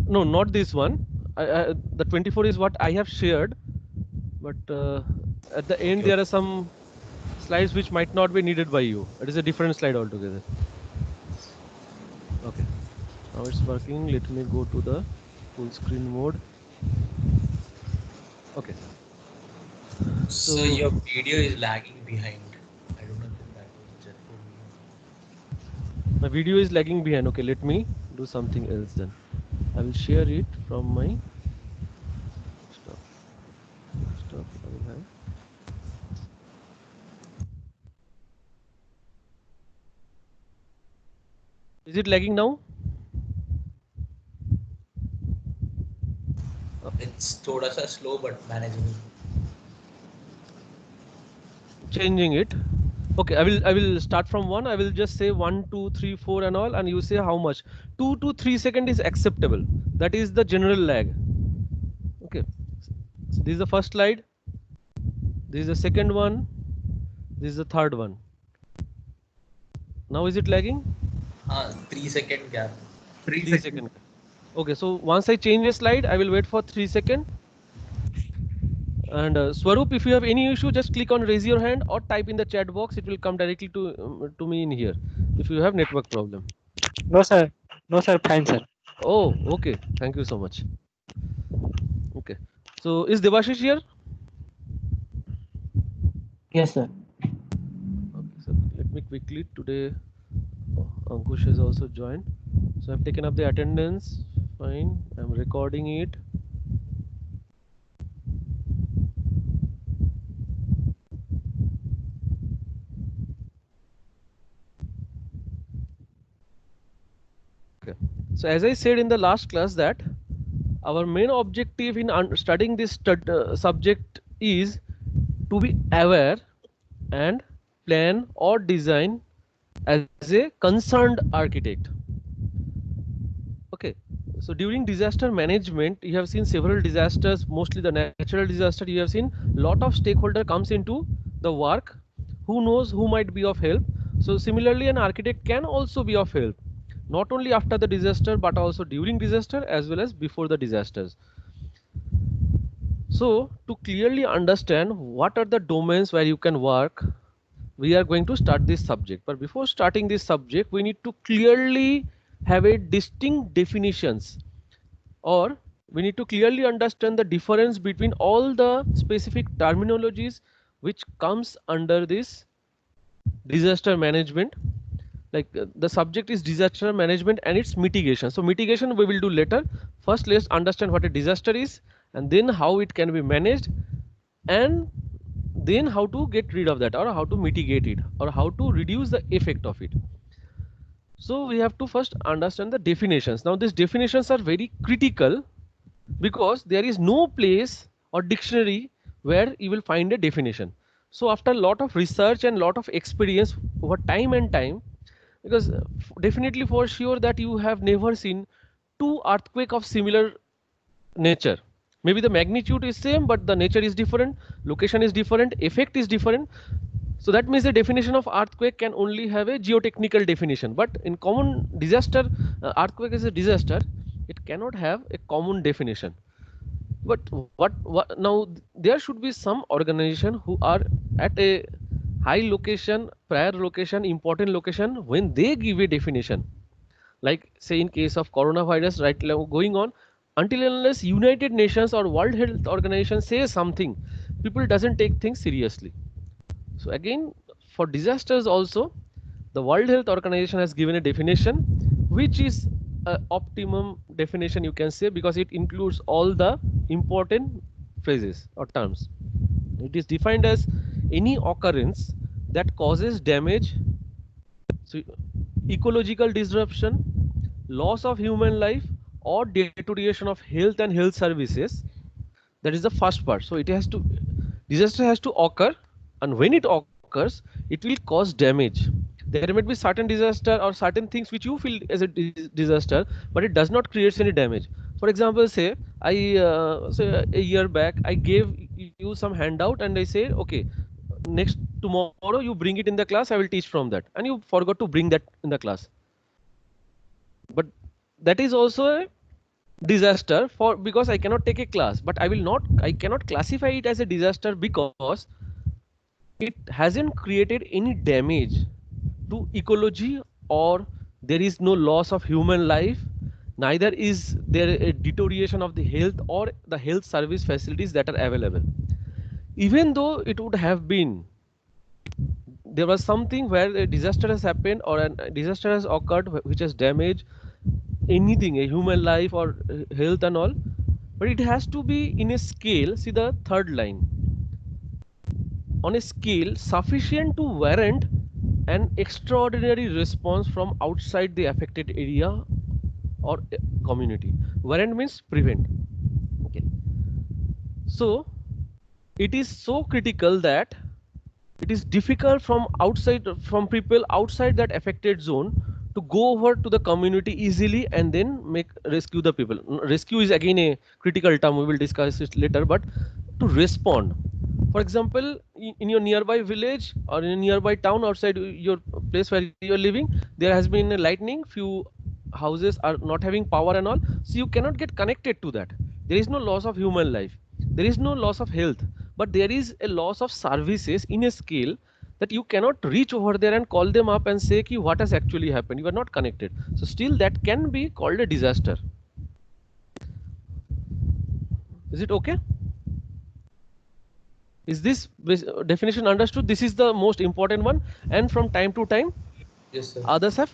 No, not this one. The 24 is what I have shared, but at the end Okay. there are some slides which might not be needed by you. It is a different slide altogether. Okay, now it's working. Let me go to the full screen mode. Okay, So so your video is lagging behind. I don't know if that was just for me. my video is lagging behind. Okay, let me do something else then. I will share it from my desktop. Desktop I will have. Is it lagging now? It's thoda sa slow but manageable. Changing it. Okay, I will start from one. I will just say 1 2 3 4 and all, and you say how much. 2 to 3 seconds is acceptable. That is the general lag. Okay, so this is the first slide. This is the second one. This is the third one. Now is it lagging? 3 second gap. 3 seconds. Okay, so once I change a slide, I will wait for 3 seconds. And Swaroop, if you have any issue, just click on raise your hand or type in the chat box. It will come directly to me in here. If you have network problem. No, sir. No, sir. Fine, sir. Oh, okay. Thank you so much. Okay. So is Devashish here? Yes, sir. Okay, so let me quickly today. Ankush has also joined. So I've taken up the attendance. Fine. I'm recording it. Okay. So as I said in the last class that our main objective in studying this subject is to be aware and plan or design as a concerned architect. Okay, so during disaster management you have seen several disasters, mostly the natural disaster. You have seen lot of stakeholder comes into the work. Who knows who might be of help. So similarly an architect can also be of help, not only after the disaster but also during disaster as well as before the disasters. So to clearly understand what are the domains where you can work, we are going to start this subject. But before starting this subject, we need to clearly have a distinct definitions, or we need to clearly understand the difference between all the specific terminologies which comes under this disaster management. Like the subject is disaster management and its mitigation. So mitigation we will do later. First let's understand what a disaster is, and then how it can be managed, and then how to get rid of that, or how to mitigate it, or how to reduce the effect of it. So we have to first understand the definitions. Now these definitions are very critical because there is no place or dictionary where you will find a definition. So after a lot of research and lot of experience over time and time, because definitely for sure that you have never seen two earthquake of similar nature. Maybe the magnitude is same but the nature is different, location is different, effect is different. So that means the definition of earthquake can only have a geotechnical definition, but in common disaster, earthquake is a disaster, it cannot have a common definition. But what now, there should be some organization who are at a high location, prior location, important location, when they give a definition, like say in case of coronavirus right now going on, until and unless United Nations or World Health Organization says something, people doesn't take things seriously. So again, for disasters also, the World Health Organization has given a definition, which is a optimum definition you can say, because it includes all the important phrases or terms. It is defined as any occurrence that causes damage, so ecological disruption, loss of human life, or deterioration of health and health services. That is the first part. So it has to, disaster has to occur, and when it occurs it will cause damage. There might be certain disaster or certain things which you feel as a disaster, but it does not create any damage. For example, say say a year back I gave you some handout and I say, okay, next tomorrow you bring it in the class, I will teach from that, and you forgot to bring that in the class. but that is also a disaster for, because I cannot take a class, but I cannot classify it as a disaster because it hasn't created any damage to ecology, or there is no loss of human life, neither is there a deterioration of the health or the health service facilities that are available. Even though it would have been, there was something where a disaster has happened or a disaster has occurred which has damaged anything, a human life or health and all, but it has to be in a scale, see the third line, on a scale sufficient to warrant an extraordinary response from outside the affected area or community. Warrant means prevent. Okay. So it is so critical that it is difficult from people outside that affected zone to go over to the community easily and then make rescue the people. Rescue is again a critical term, we will discuss it later, but to respond. For example, in your nearby village or in a nearby town outside your place where you are living, there has been a lightning, few houses are not having power and all, so you cannot get connected to that. There is no loss of human life, there is no loss of health, but there is a loss of services in a scale that you cannot reach over there and call them up and say ki what has actually happened, you are not connected, so still that can be called a disaster. Is it okay? Is this definition understood? This is the most important one, and from time to time Yes, sir. others have.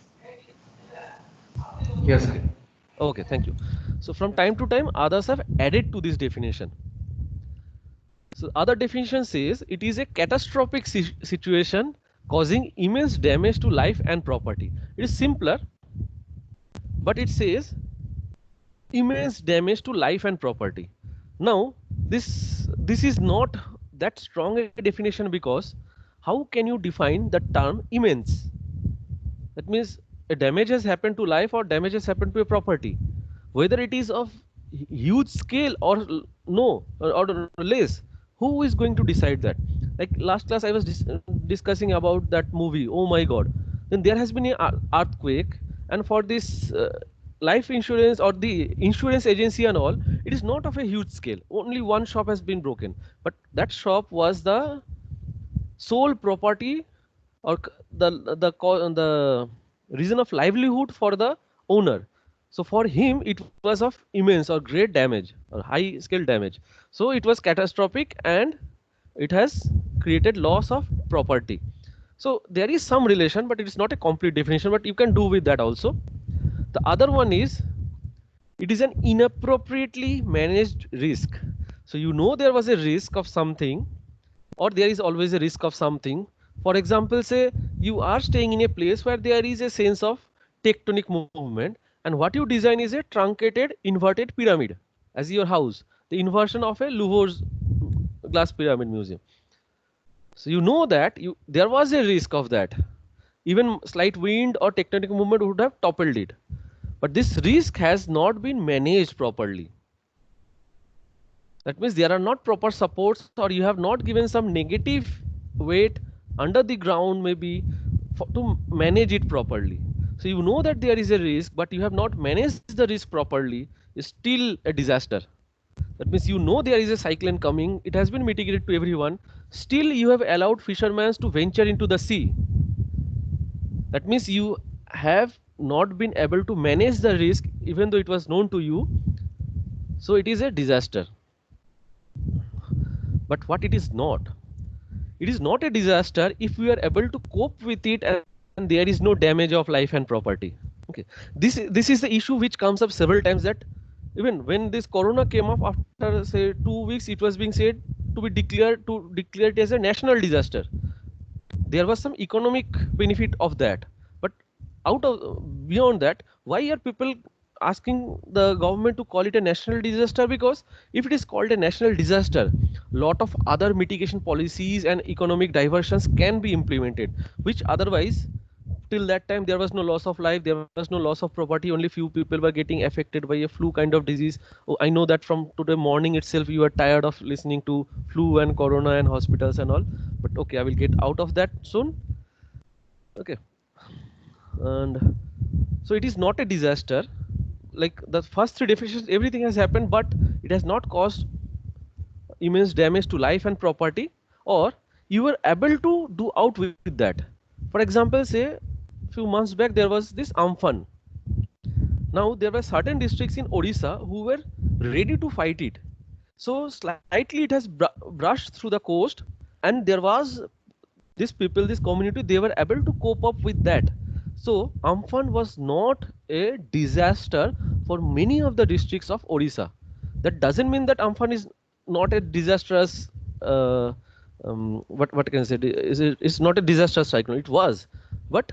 Yes, sir. Okay, thank you. So from time to time others have added to this definition. So other definition says it is a catastrophic situation causing immense damage to life and property. It is simpler, but it says immense damage to life and property. Now this is not that strong a definition, because how can you define the term immense? That means a damage has happened to life or damage has happened to a property, whether it is of huge scale or no, or less. Who is going to decide that? Like last class I was discussing about that movie, oh my god, then there has been an earthquake, and for this life insurance or the insurance agency and all, it is not of a huge scale, only one shop has been broken, but that shop was the sole property or the reason of livelihood for the owner. So for him it was of immense or great damage or high scale damage, so it was catastrophic and it has created loss of property. So there is some relation, but it is not a complete definition, but you can do with that also. The other one is it is an inappropriately managed risk. So you know there was a risk of something, or there is always a risk of something. For example, say you are staying in a place where there is a sense of tectonic movement, and what you design is a truncated inverted pyramid as your house, the inversion of a Louvre's glass pyramid museum. So you know that there was a risk of that. Even slight wind or tectonic movement would have toppled it. But this risk has not been managed properly. That means there are not proper supports, or you have not given some negative weight under the ground maybe to manage it properly. So you know that there is a risk, but you have not managed the risk properly, is still a disaster. That means you know there is a cyclone coming, it has been mitigated to everyone, still you have allowed fishermen to venture into the sea. That means you have not been able to manage the risk even though it was known to you. So it is a disaster. But what it is not? It is not a disaster if we are able to cope with it and there is no damage of life and property. Okay. This is the issue which comes up several times, that even when this corona came up after say 2 weeks, it was being said to declare it as a national disaster. There was some economic benefit of that, but out of beyond that, why are people asking the government to call it a national disaster? Because if it is called a national disaster, lot of other mitigation policies and economic diversions can be implemented, which otherwise till that time there was no loss of life, there was no loss of property, only few people were getting affected by a flu kind of disease. Oh, I know that from today morning itself you are tired of listening to flu and corona and hospitals and all, but okay, I will get out of that soon. Okay. And So it is not a disaster. Like the first three definitions, everything has happened, but it has not caused immense damage to life and property, or you were able to do out with that. For example, say few months back there was this Amphan. Now there were certain districts in Odisha who were ready to fight it. So slightly it has brushed through the coast, and there was these people, this community, they were able to cope up with that. So Amphan was not a disaster for many of the districts of Odisha. That doesn't mean that Amphan is not a disastrous. What can I say? It's not a disastrous cyclone. It was, but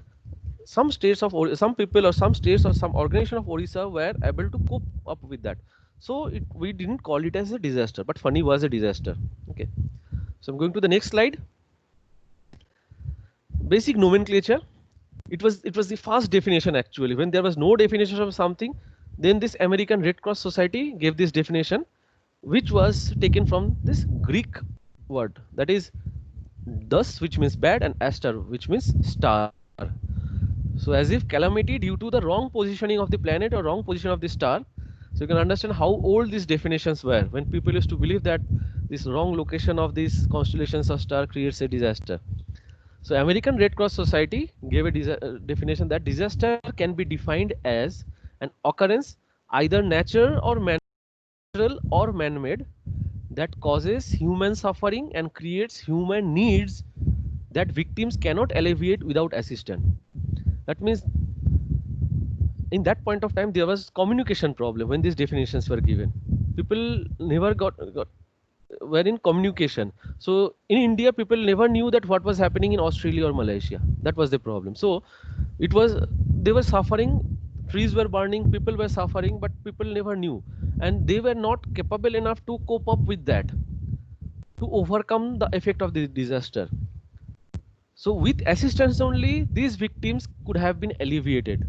some states of some people or some states or some organization of Odisha were able to cope up with that. So we didn't call it as a disaster, but Fani was a disaster. Okay. So I'm going to the next slide. Basic nomenclature. It was the first definition actually. When there was no definition of something, then this American Red Cross Society gave this definition, which was taken from this Greek word, that is dus, which means bad, and aster, which means star. So as if calamity due to the wrong positioning of the planet or wrong position of the star. So you can understand how old these definitions were, when people used to believe that this wrong location of these constellations or star creates a disaster. So American Red Cross Society gave a definition that disaster can be defined as an occurrence, either natural or man-made, that causes human suffering and creates human needs that victims cannot alleviate without assistance. That means in that point of time there was communication problem when these definitions were given. People never got were in communication. So in India, people never knew that what was happening in Australia or Malaysia. That was the problem. So it was, they were suffering, trees were burning, people were suffering, but people never knew, and they were not capable enough to cope up with that, to overcome the effect of the disaster. So with assistance only, these victims could have been alleviated.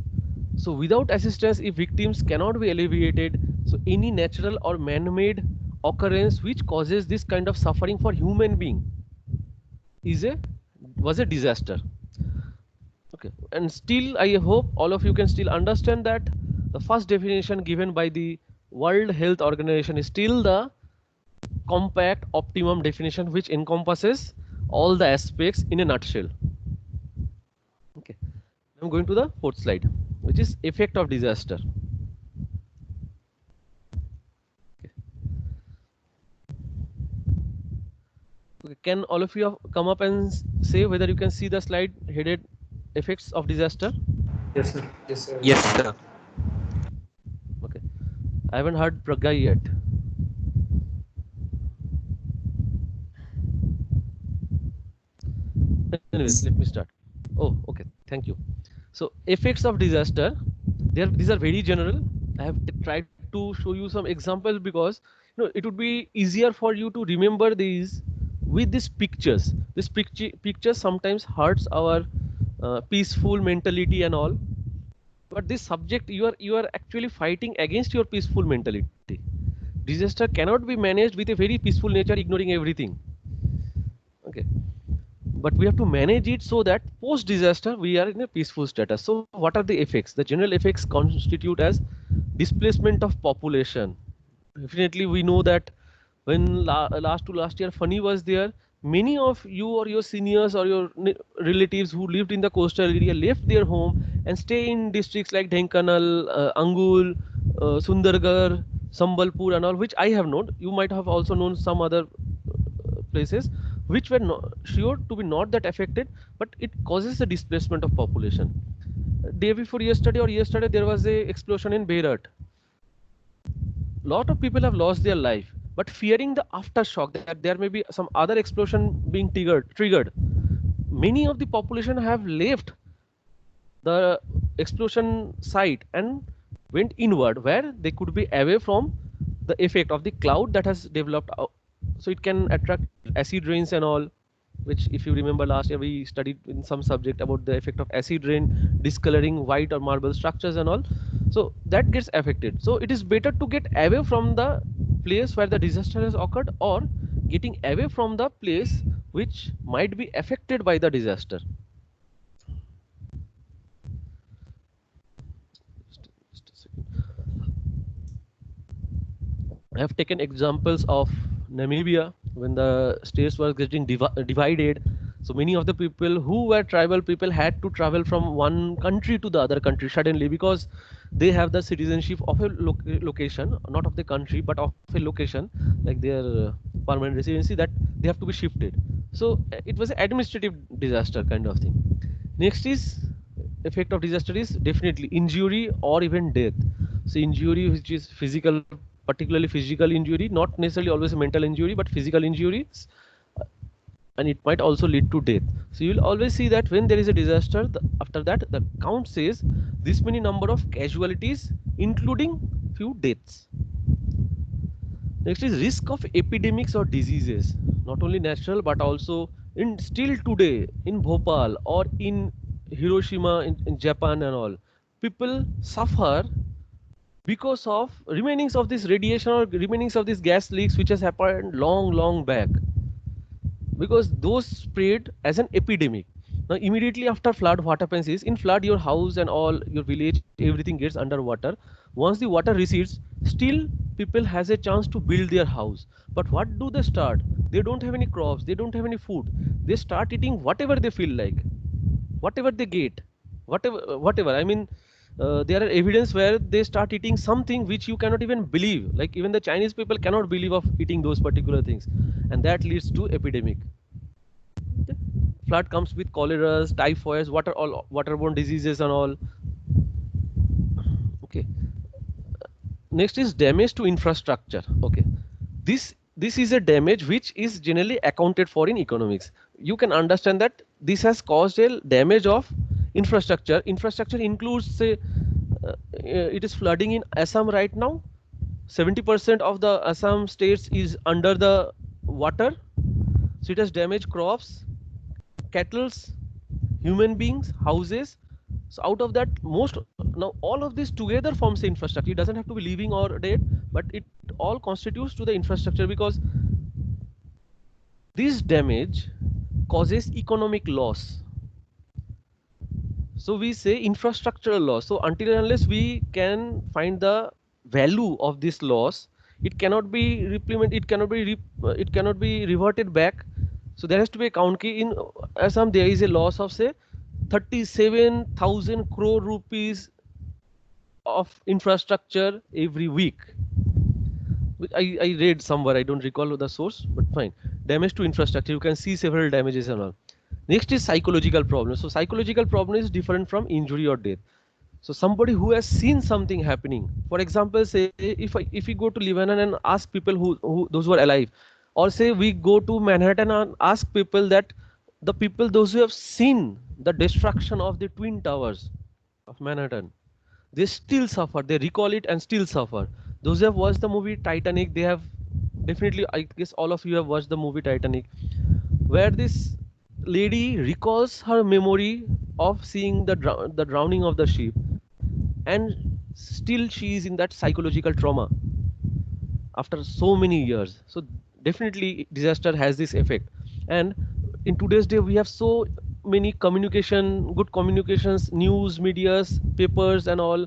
So without assistance, if victims cannot be alleviated, so any natural or man-made occurrence which causes this kind of suffering for human being was a disaster. Okay, and still I hope all of you can still understand that the first definition given by the World Health Organization is still the compact optimum definition, which encompasses all the aspects in a nutshell. Okay, I'm going to the fourth slide, which is effect of disaster. Okay, can all of you come up and say whether you can see the slide headed effects of disaster? Yes, sir. Yes, sir. Yes, sir. Okay, I haven't heard Pragya yet. Anyways, let me start. Oh, okay, thank you. So effects of disaster, these are very general. I have tried to show you some examples because it would be easier for you to remember these with these pictures. This picture sometimes hurts our peaceful mentality and all. But this subject, you are actually fighting against your peaceful mentality. Disaster cannot be managed with a very peaceful nature, ignoring everything. Okay, but we have to manage it so that post disaster we are in a peaceful status. So what are the effects? The general effects constitute as displacement of population. Definitely we know that when last year Fani was there, many of you or your seniors or your relatives who lived in the coastal area left their home and stay in districts like Dhenkanal, Angul, Sundargarh, Sambalpur and all, which I have known. You might have also known some other places which were not sure to be not that affected, but it causes the displacement of population. Day before yesterday or yesterday there was a explosion in Beirut. Lot of people have lost their life, but fearing the aftershock that there may be some other explosion being triggered, many of the population have left the explosion site and went inward, where they could be away from the effect of the cloud that has developed. So it can attract acid rains and all, which if you remember last year we studied in some subject about the effect of acid rain discoloring white or marble structures and all. So that gets affected. So it is better to get away from the place where the disaster has occurred, or getting away from the place which might be affected by the disaster. I have taken examples of Namibia when the states were getting divided. So many of the people who were tribal people had to travel from one country to the other country suddenly, because they have the citizenship of a location, not of the country but of a location, like their permanent residency, that they have to be shifted. So it was an administrative disaster kind of thing. Next is effect of disaster is definitely injury or even death. So injury which is physical, particularly physical injury, not necessarily always a mental injury, but physical injuries, and it might also lead to death. So you will always see that when there is a disaster, after that the count says this many number of casualties, including few deaths. Next is risk of epidemics or diseases, not only natural but also in still today in Bhopal or in Hiroshima in Japan and all. People suffer because of remainings of this radiation or remainings of these gas leaks which has happened long back, because those spread as an epidemic. Now immediately after flood, what happens is, in flood your house and all your village, everything gets underwater. Once the water recedes, still people has a chance to build their house. But what do they start? They don't have any crops, they don't have any food. They start eating whatever they feel like, whatever they get, whatever I mean, there are evidence where they start eating something which you cannot even believe, like even the Chinese people cannot believe of eating those particular things, and that leads to epidemic. Flood comes with choleras, typhoids, all waterborne diseases and all. Okay. Next is damage to infrastructure. Okay, this is a damage which is generally accounted for in economics. You can understand that this has caused a damage of infrastructure. Infrastructure includes, say, it is flooding in Assam right now. 70% of the Assam states is under the water, so it has damaged crops, cattle, human beings, houses. So out of that, most, now all of this together forms the infrastructure. It doesn't have to be living or dead, but it all constitutes to the infrastructure, because this damage causes economic loss. So we say infrastructural loss. So until and unless we can find the value of this loss, it cannot be replemented. It cannot be reverted back. So there has to be a count key. In Assam, there is a loss of, say, 37,000 crore rupees of infrastructure every week. I read somewhere, I don't recall the source, but fine. Damage to infrastructure, you can see several damages and all. Next is psychological problem. So psychological problem is different from injury or death. So somebody who has seen something happening, for example, say if we go to Lebanon and ask people who those who are alive, or say we go to Manhattan and ask people, that the people those who have seen the destruction of the twin towers of Manhattan, they still suffer. They recall it and still suffer. Those who have watched the movie Titanic, they have definitely, I guess all of you have watched the movie Titanic, where this lady recalls her memory of seeing the drowning of the ship, and still she is in that psychological trauma after so many years. So definitely disaster has this effect. And in today's day, we have so many good communications, news, medias, papers and all,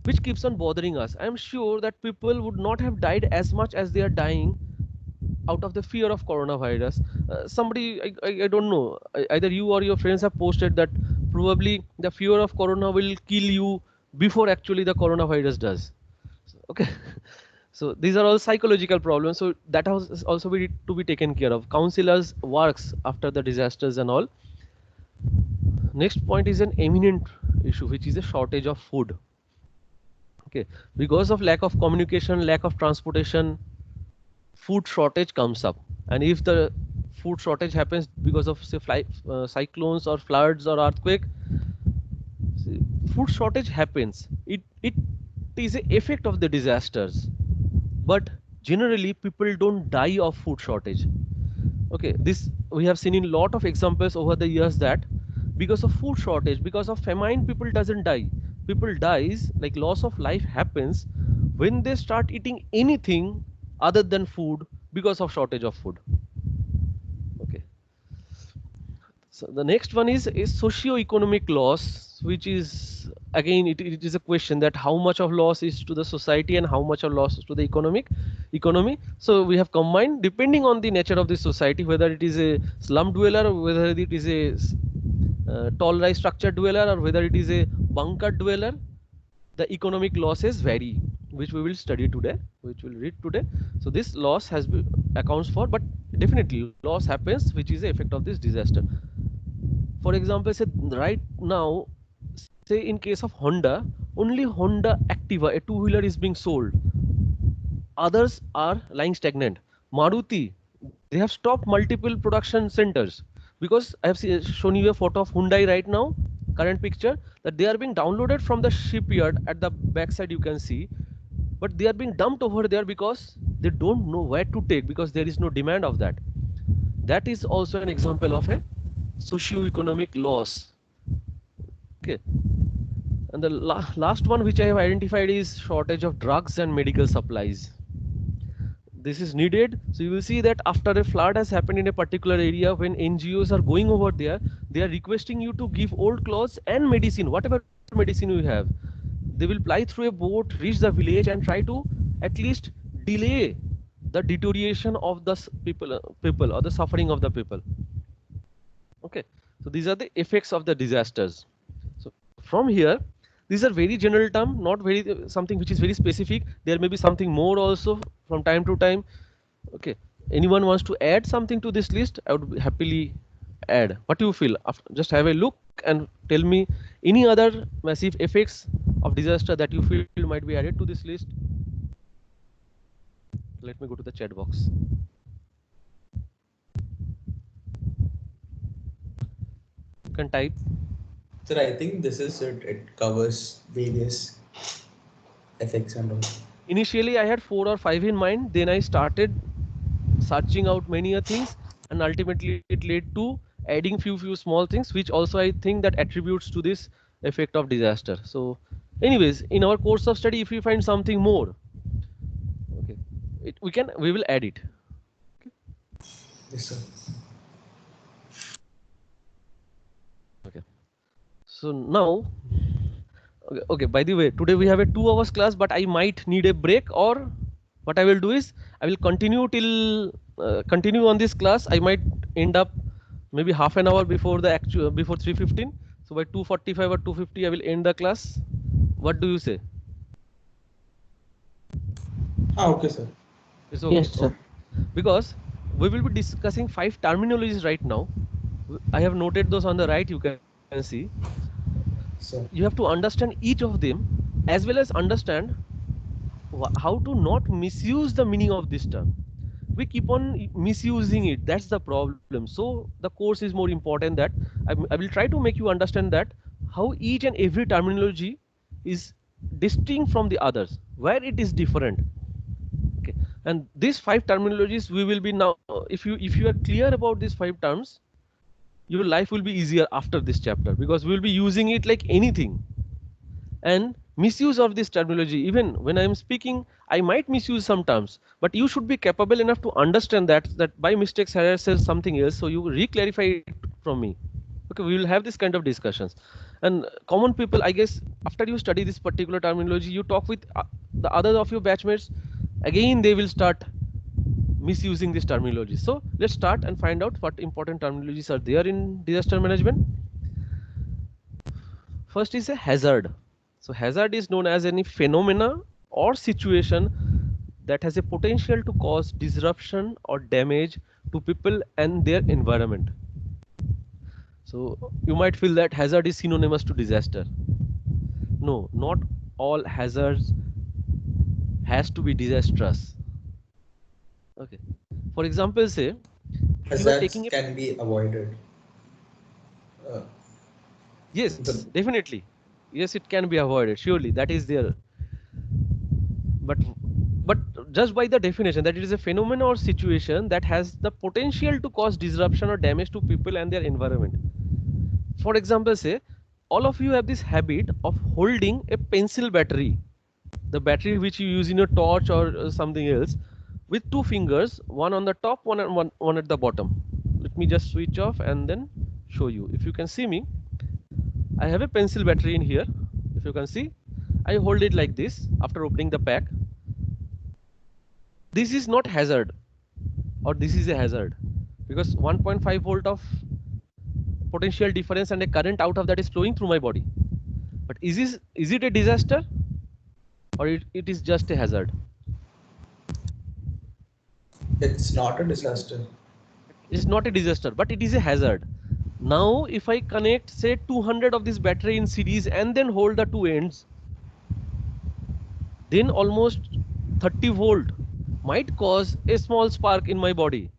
which keeps on bothering us. I'm sure that people would not have died as much as they are dying out of the fear of coronavirus. Somebody, I don't know, either you or your friends have posted that probably the fear of corona will kill you before actually the coronavirus does. Okay. So these are all psychological problems. So that has also to be taken care of. Counselors works after the disasters and all. Next point is an eminent issue, which is a shortage of food. Okay, because of lack of communication, lack of transportation, food shortage comes up. And if the food shortage happens because of, say, cyclones or floods or earthquake, food shortage happens. It is an effect of the disasters, but generally people don't die of food shortage. Okay, this we have seen in lot of examples over the years, that because of food shortage, because of famine, people doesn't die. People dies, like loss of life happens when they start eating anything other than food because of shortage of food. Okay. So the next one is socio-economic loss, which is again it is a question that how much of loss is to the society and how much of loss is to the economy. So we have combined depending on the nature of the society, whether it is a slum dweller or whether it is a tall rise structure dweller or whether it is a bunker dweller, the economic losses vary, which we will study today, which we'll read today. So this loss has been accounts for, but definitely loss happens, which is the effect of this disaster. For example, say right now, say in case of Honda, only Honda Activa, a two-wheeler, is being sold. Others are lying stagnant. Maruti, they have stopped multiple production centers because I have shown you a photo of Hyundai right now, current picture, that they are being downloaded from the shipyard. At the backside you can see, but they are being dumped over there because they don't know where to take, because there is no demand of that. That is also an example of a socio-economic loss. Okay. And the last one which I have identified is shortage of drugs and medical supplies. This is needed. So you will see that after a flood has happened in a particular area, when NGOs are going over there, they are requesting you to give old clothes and medicine, whatever medicine you have. They will fly through a boat, reach the village and try to at least delay the deterioration of the people or the suffering of the people. Okay, so these are the effects of the disasters. So from here, these are very general term, not very something which is very specific. There may be something more also from time to time. Okay, anyone wants to add something to this list, I would happily add. What do you feel? Just have a look and tell me any other massive effects of disaster that you feel might be added to this list. Let me go to the chat box. You can type. Sir, I think this is it. It covers various effects and all. Initially, I had 4 or 5 in mind. Then I started searching out many things, and ultimately it led to adding few small things, which also I think that attributes to this effect of disaster. So, anyways, in our course of study, if we find something more, okay, we will add it. Yes, sir. Okay. So now, okay, by the way, today we have a 2 hours class, but I might need a break, or what I will do is I will continue till continue on this class. I might end up maybe half an hour before the actual before 3:15. So by 2:45 or 2:50 I will end the class. What do you say? Okay, sir. It's okay. Yes, sir. Because we will be discussing 5 terminologies right now. I have noted those on the right, you can see. Sir. You have to understand each of them, as well as understand how to not misuse the meaning of this term. We keep on misusing it, that's the problem. So the course is more important, that I will try to make you understand that how each and every terminology is distinct from the others, where it is different. Okay, and these 5 terminologies we will be now, if you are clear about these 5 terms, your life will be easier after this chapter, because we will be using it like anything. And misuse of this terminology, even when I am speaking, I might misuse some terms, but you should be capable enough to understand that by mistakes Harry says something else, so you re-clarify it from me. Okay, we will have this kind of discussions. And common people, I guess, after you study this particular terminology, you talk with the other of your batchmates, again they will start misusing this terminology. So let's start and find out what important terminologies are there in disaster management. First is a hazard. So hazard is known as any phenomena or situation that has a potential to cause disruption or damage to people and their environment. So you might feel that hazard is synonymous to disaster. No, not all hazards has to be disastrous. Okay. For example, say you are Hazards taking a, can be avoided. Uh, yes, the definitely. Yes, it can be avoided. Surely that is there. But but just by the definition that it is a phenomenon or situation that has the potential to cause disruption or damage to people and their environment. For example, say all of you have this habit of holding a pencil battery, the battery which you use in your torch or something else, with 2 fingers, one on the top, one at the bottom. Let me just switch off and then show you. If you can see me, I have a pencil battery in here. If If you can see, I hold it like this after opening the pack. This is not hazard, or this is a hazard, because 1.5 volt of potential difference and a current out of that is flowing through my body. But is it a disaster, or it is just a hazard? It's not a disaster. It's not a disaster, but it is a hazard. Now, if I connect, say, 200 of this battery in series and then hold the two ends, then almost 30 volt might cause a small spark in my body.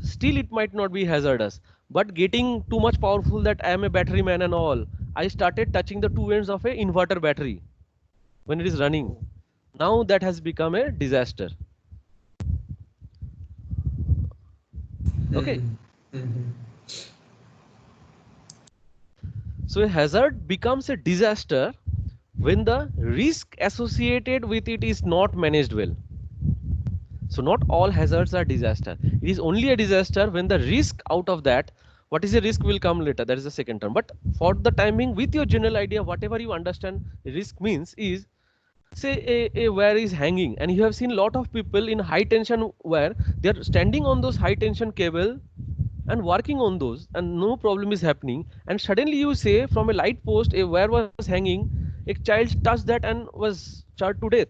Still, it might not be hazardous, but getting too much powerful that I am a battery man and all, I started touching the two ends of a inverter battery when it is running. Now that has become a disaster. Okay. Mhm. So a hazard becomes a disaster when the risk associated with it is not managed well. So not all hazards are disaster. It is only a disaster when the risk out of that, what is a risk will come later, that is the second term. But for the timing, with your general idea, whatever you understand risk means is, say a wire is hanging and you have seen a lot of people in high tension wire, they are standing on those high tension cable and working on those and no problem is happening, and suddenly you say from a light post a wire was hanging, a child touched that and was charred to death.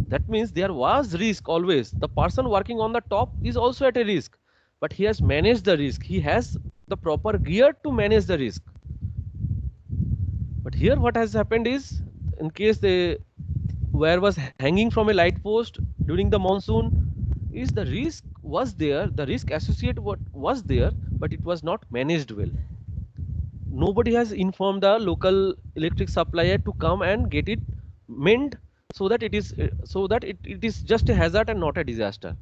That means there was risk always. The person working on the top is also at a risk, but he has managed the risk. He has the proper gear to manage the risk. But here what has happened is, in case the wire was hanging from a light post during the monsoon, is the risk was there, the risk associated what was there, but it was not managed well. Nobody has informed the local electric supplier to come and get it mend, so that it is just a hazard and not a disaster.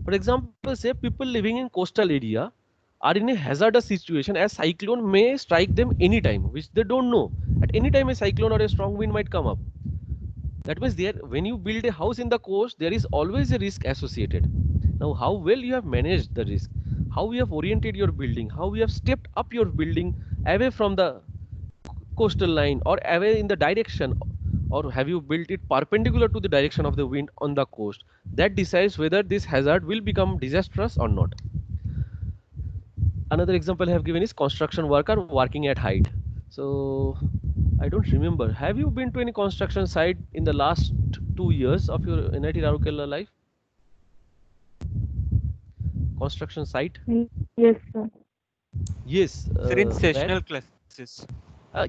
For example, say people living in coastal area are in a hazardous situation, as cyclone may strike them anytime, which they don't know. At any time a cyclone or a strong wind might come up. That means there, when you build a house in the coast, there is always a risk associated. Now, how well you have managed the risk, how you have oriented your building, how you have stepped up your building away from the coastal line or away in the direction, or have you built it perpendicular to the direction of the wind on the coast, that decides whether this hazard will become disastrous or not. Another example I have given is construction worker working at height. So I don't remember. Have you been to any construction site in the last 2 years of your NIT Rourkela life? Construction site? Yes, sir. Yes. Sir, in where? sessional classes.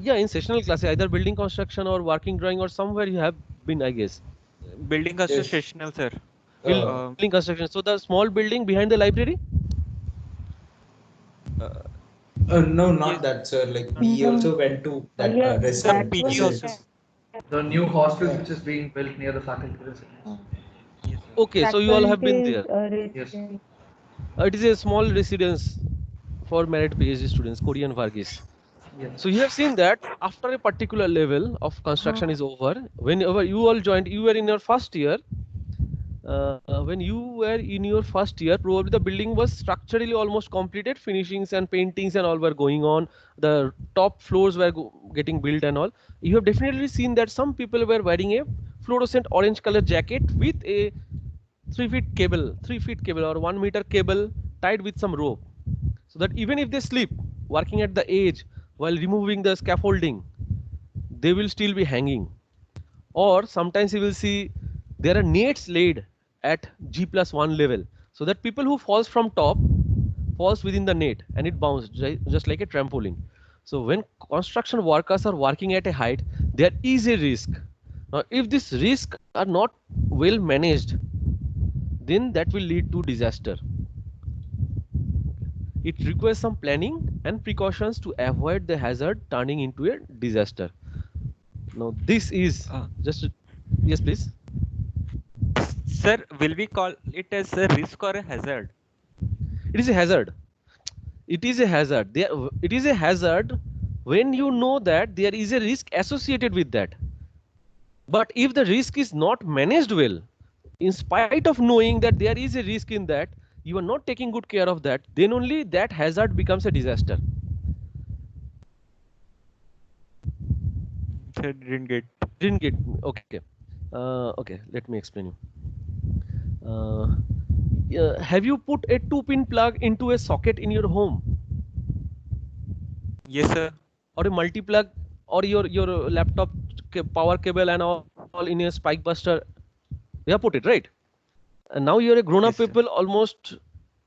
Yeah, in sessional classes, either building construction or working drawing or somewhere you have been, I guess. Building construction sessional, sir. Building construction. So the small building behind the library? No, not that, sir. Like we No. also went to that Yeah, Sir, restaurant. PG was- hostel. The new hostel which is being built near the faculty residence. Yes, sir. Okay, so you all have been there. Yes. It is a small residence for married PhD students, Korean Varghese. Yes. So you have seen that after a particular level of construction is over, whenever you all joined, you were in your first year. When you were in your first year, probably the building was structurally almost completed, finishings and paintings and all were going on. The top floors were getting built and all. You have definitely seen that some people were wearing a fluorescent orange color jacket with a 3 feet cable or 1 meter cable tied with some rope, so that even if they sleep working at the edge while removing the scaffolding, they will still be hanging. Or sometimes you will see there are nets laid at G+1 level, so that people who falls from top falls within the net and it bounces just like a trampoline. So when construction workers are working at a height, there is a risk. Now, if this risk are not well managed, then that will lead to disaster. It requires some planning and precautions to avoid the hazard turning into a disaster. Now, this is just yes, please. Sir, will we call it as a risk or a hazard? It is a hazard. It is a hazard. It is a hazard when you know that there is a risk associated with that. But if the risk is not managed well, in spite of knowing that there is a risk in that, you are not taking good care of that, then only that hazard becomes a disaster. sir, didn't get. Didn't get me. Okay. Okay, let me explain you. Yeah, have you put a 2-pin plug into a socket in your home, Yes, sir. or a multi-plug, or your laptop power cable and all in a spike buster? You have put it, right? And now you're a grown-up Yes, sir. people. Almost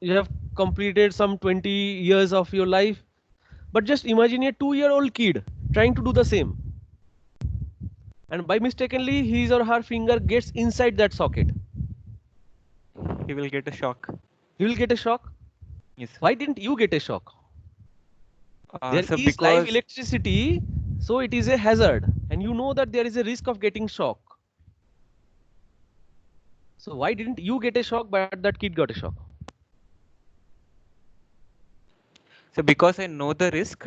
you have completed some 20 years of your life. But just imagine a 2-year-old kid trying to do the same, and by mistakenly his or her finger gets inside that socket. He will get a shock. He will get a shock. Yes, sir. Why didn't you get a shock? There So is live because electricity, so it is a hazard, and you know that there is a risk of getting shock. So why didn't you get a shock, but that kid got a shock? because I know the risk,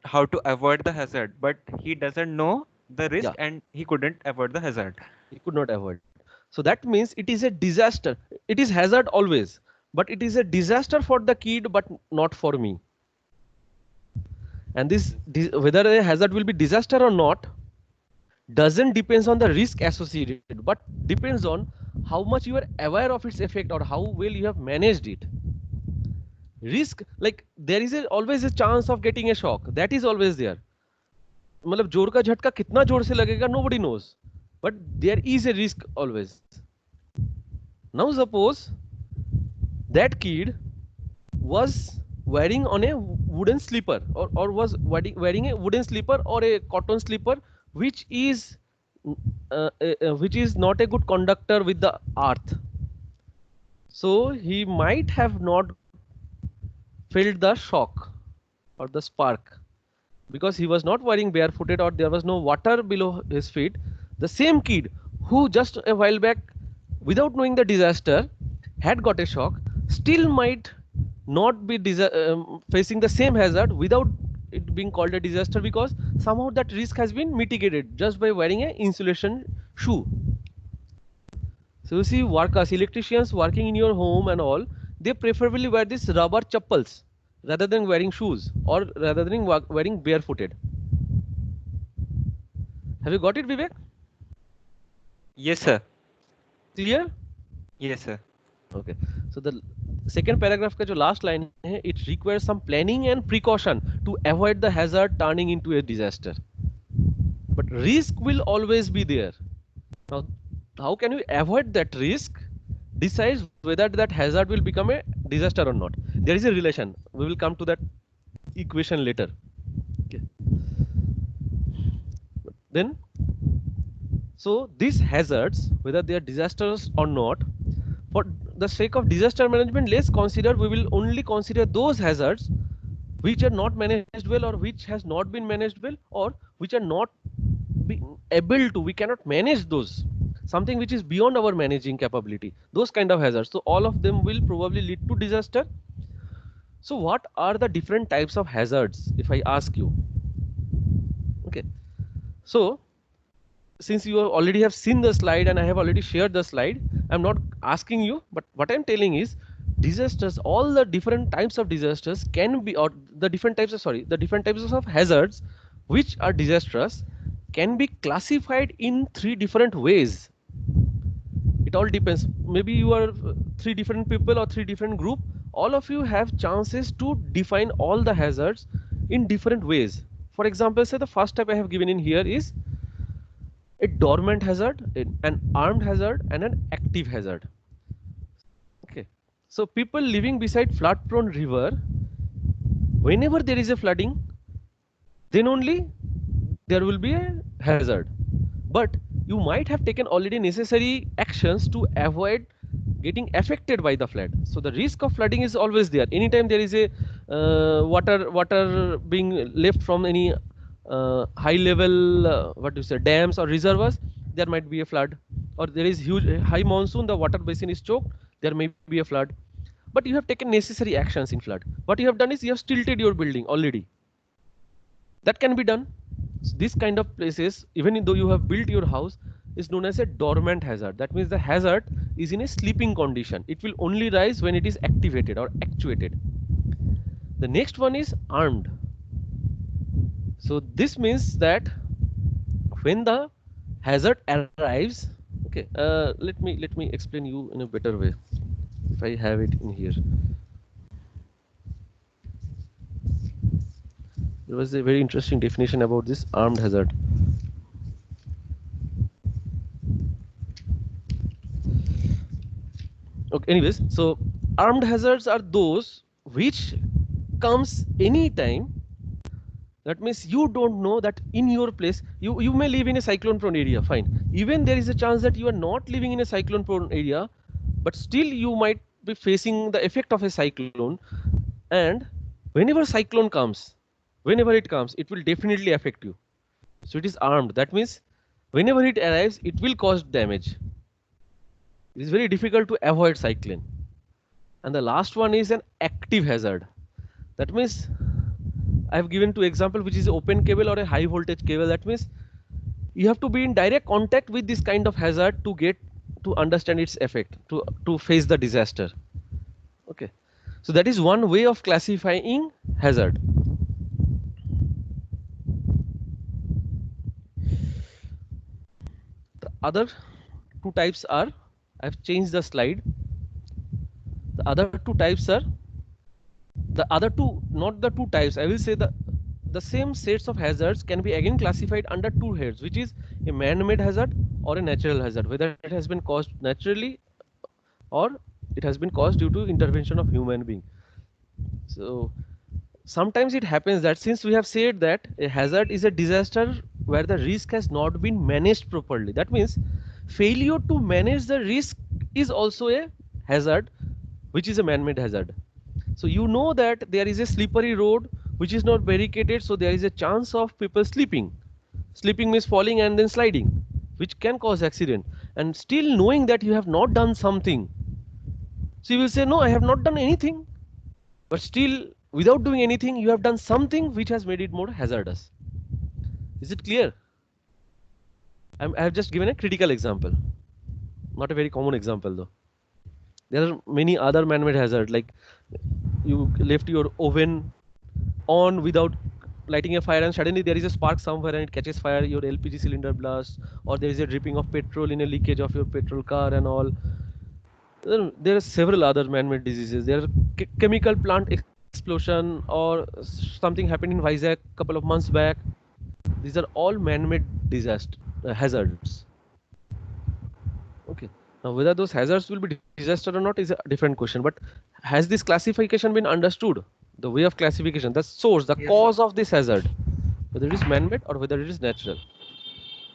how to avoid the hazard, but he doesn't know the risk Yeah. and he couldn't avoid the hazard. He could not avoid. So that means it is a disaster. It is hazard always, but it is a disaster for the kid, but not for me. And this whether a hazard will be disaster or not doesn't depends on the risk associated, but depends on how much you are aware of its effect or how well you have managed it. Risk, like there is always a chance of getting a shock, that is always there. मतलब जोर का झटका कितना जोर से लगेगा, nobody knows, but there is a risk always. Now suppose that kid was wearing on a wooden slipper, or was wearing a wooden slipper or a cotton slipper, which is not a good conductor with the earth. So he might have not felt the shock or the spark because he was not wearing barefooted or there was no water below his feet. The same kid who just a while back, without knowing the disaster, had got a shock, still might not be facing the same hazard without it being called a disaster, because somehow that risk has been mitigated just by wearing an insulation shoe. So you see, workers, electricians working in your home and all, they preferably wear these rubber chappals rather than wearing shoes, or rather than wearing barefooted. Have you got it, Vivek? Yes, sir. Clear? Yes, sir. Okay. So the second paragraph का जो last line है, it requires some planning and precaution to avoid the hazard turning into a disaster. But risk will always be there. Now, how can you avoid that risk? Decides whether that hazard will become a disaster or not. There is a relation. We will come to that equation later. Okay. Then, so these hazards, whether they are disasters or not, for the sake of disaster management, let's consider, we will only consider those hazards which are not managed well, or which has not been managed well, or which are not being able to, we cannot manage those. Something which is beyond our managing capability, those kind of hazards. So all of them will probably lead to disaster. So what are the different types of hazards, if I ask you? Okay. So since you already have seen the slide and I have already shared the slide, I'm not asking you, but what I'm telling is disasters, all the different types of disasters can be, or the different types of hazards which are disastrous can be classified in 3 different ways. It all depends. Maybe you are 3 different people or 3 different group. All of you have chances to define all the hazards in different ways. For example, say the first type I have given in here is a dormant hazard, an armed hazard, and an active hazard. Okay. So people living beside flood-prone river, whenever there is a flooding, then only there will be a hazard. But you might have taken already necessary actions to avoid getting affected by the flood. So the risk of flooding is always there. Anytime there is a water being left from any high level dams or reservoirs, there might be a flood. Or there is huge high monsoon, the water basin is choked, there may be a flood. But you have taken necessary actions in flood. What you have done is you have stilted your building already. That can be done. So this kind of places, even though you have built your house, is known as a dormant hazard. That means the hazard is in a sleeping condition. It will only rise when it is activated or actuated. The next one is armed. So this means that when the hazard arrives, okay, let me explain you in a better way. If I have it in here, there was a very interesting definition about this armed hazard. Okay, anyways, so armed hazards are those which comes anytime. That means you don't know that in your place, you may live in a cyclone prone area, fine. Even there is a chance that you are not living in a cyclone prone area, but still you might be facing the effect of a cyclone. And whenever it comes, it will definitely affect you. So it is armed. That means whenever it arrives, it will cause damage. It is very difficult to avoid cyclone. And the last one is an active hazard. That means I have given two example, which is open cable or a high voltage cable. That means you have to be in direct contact with this kind of hazard to understand its effect, to face the disaster. Okay, so that is one way of classifying hazard. The other two types are, I've changed the slide. The other two types are, the other two, not the two types, I will say the same sets of hazards can be again classified under two heads, which is a man-made hazard or a natural hazard, whether it has been caused naturally or it has been caused due to intervention of human being. So sometimes it happens that since we have said that a hazard is a disaster where the risk has not been managed properly, that means failure to manage the risk is also a hazard, which is a man-made hazard. So you know that there is a slippery road which is not barricaded, so there is a chance of people slipping. Slipping means falling and then sliding, which can cause accident. And still knowing that you have not done something, so you will say, no, I have not done anything. But still, without doing anything, you have done something which has made it more hazardous. Is it clear? I have just given a critical example, not a very common example though. There are many other man-made hazards, like you left your oven on without lighting a fire and suddenly there is a spark somewhere and it catches fire, your LPG cylinder blasts, or there is a dripping of petrol in a leakage of your petrol car and all. There are several other man-made diseases. There are chemical plant explosion or something happened in Vizag a couple of months back. These are all man-made disaster hazards. Okay. Now whether those hazards will be disaster or not is a different question. But has this classification been understood? The way of classification, the source, the Yes, cause sir. of this hazard, whether it is man-made or whether it is natural.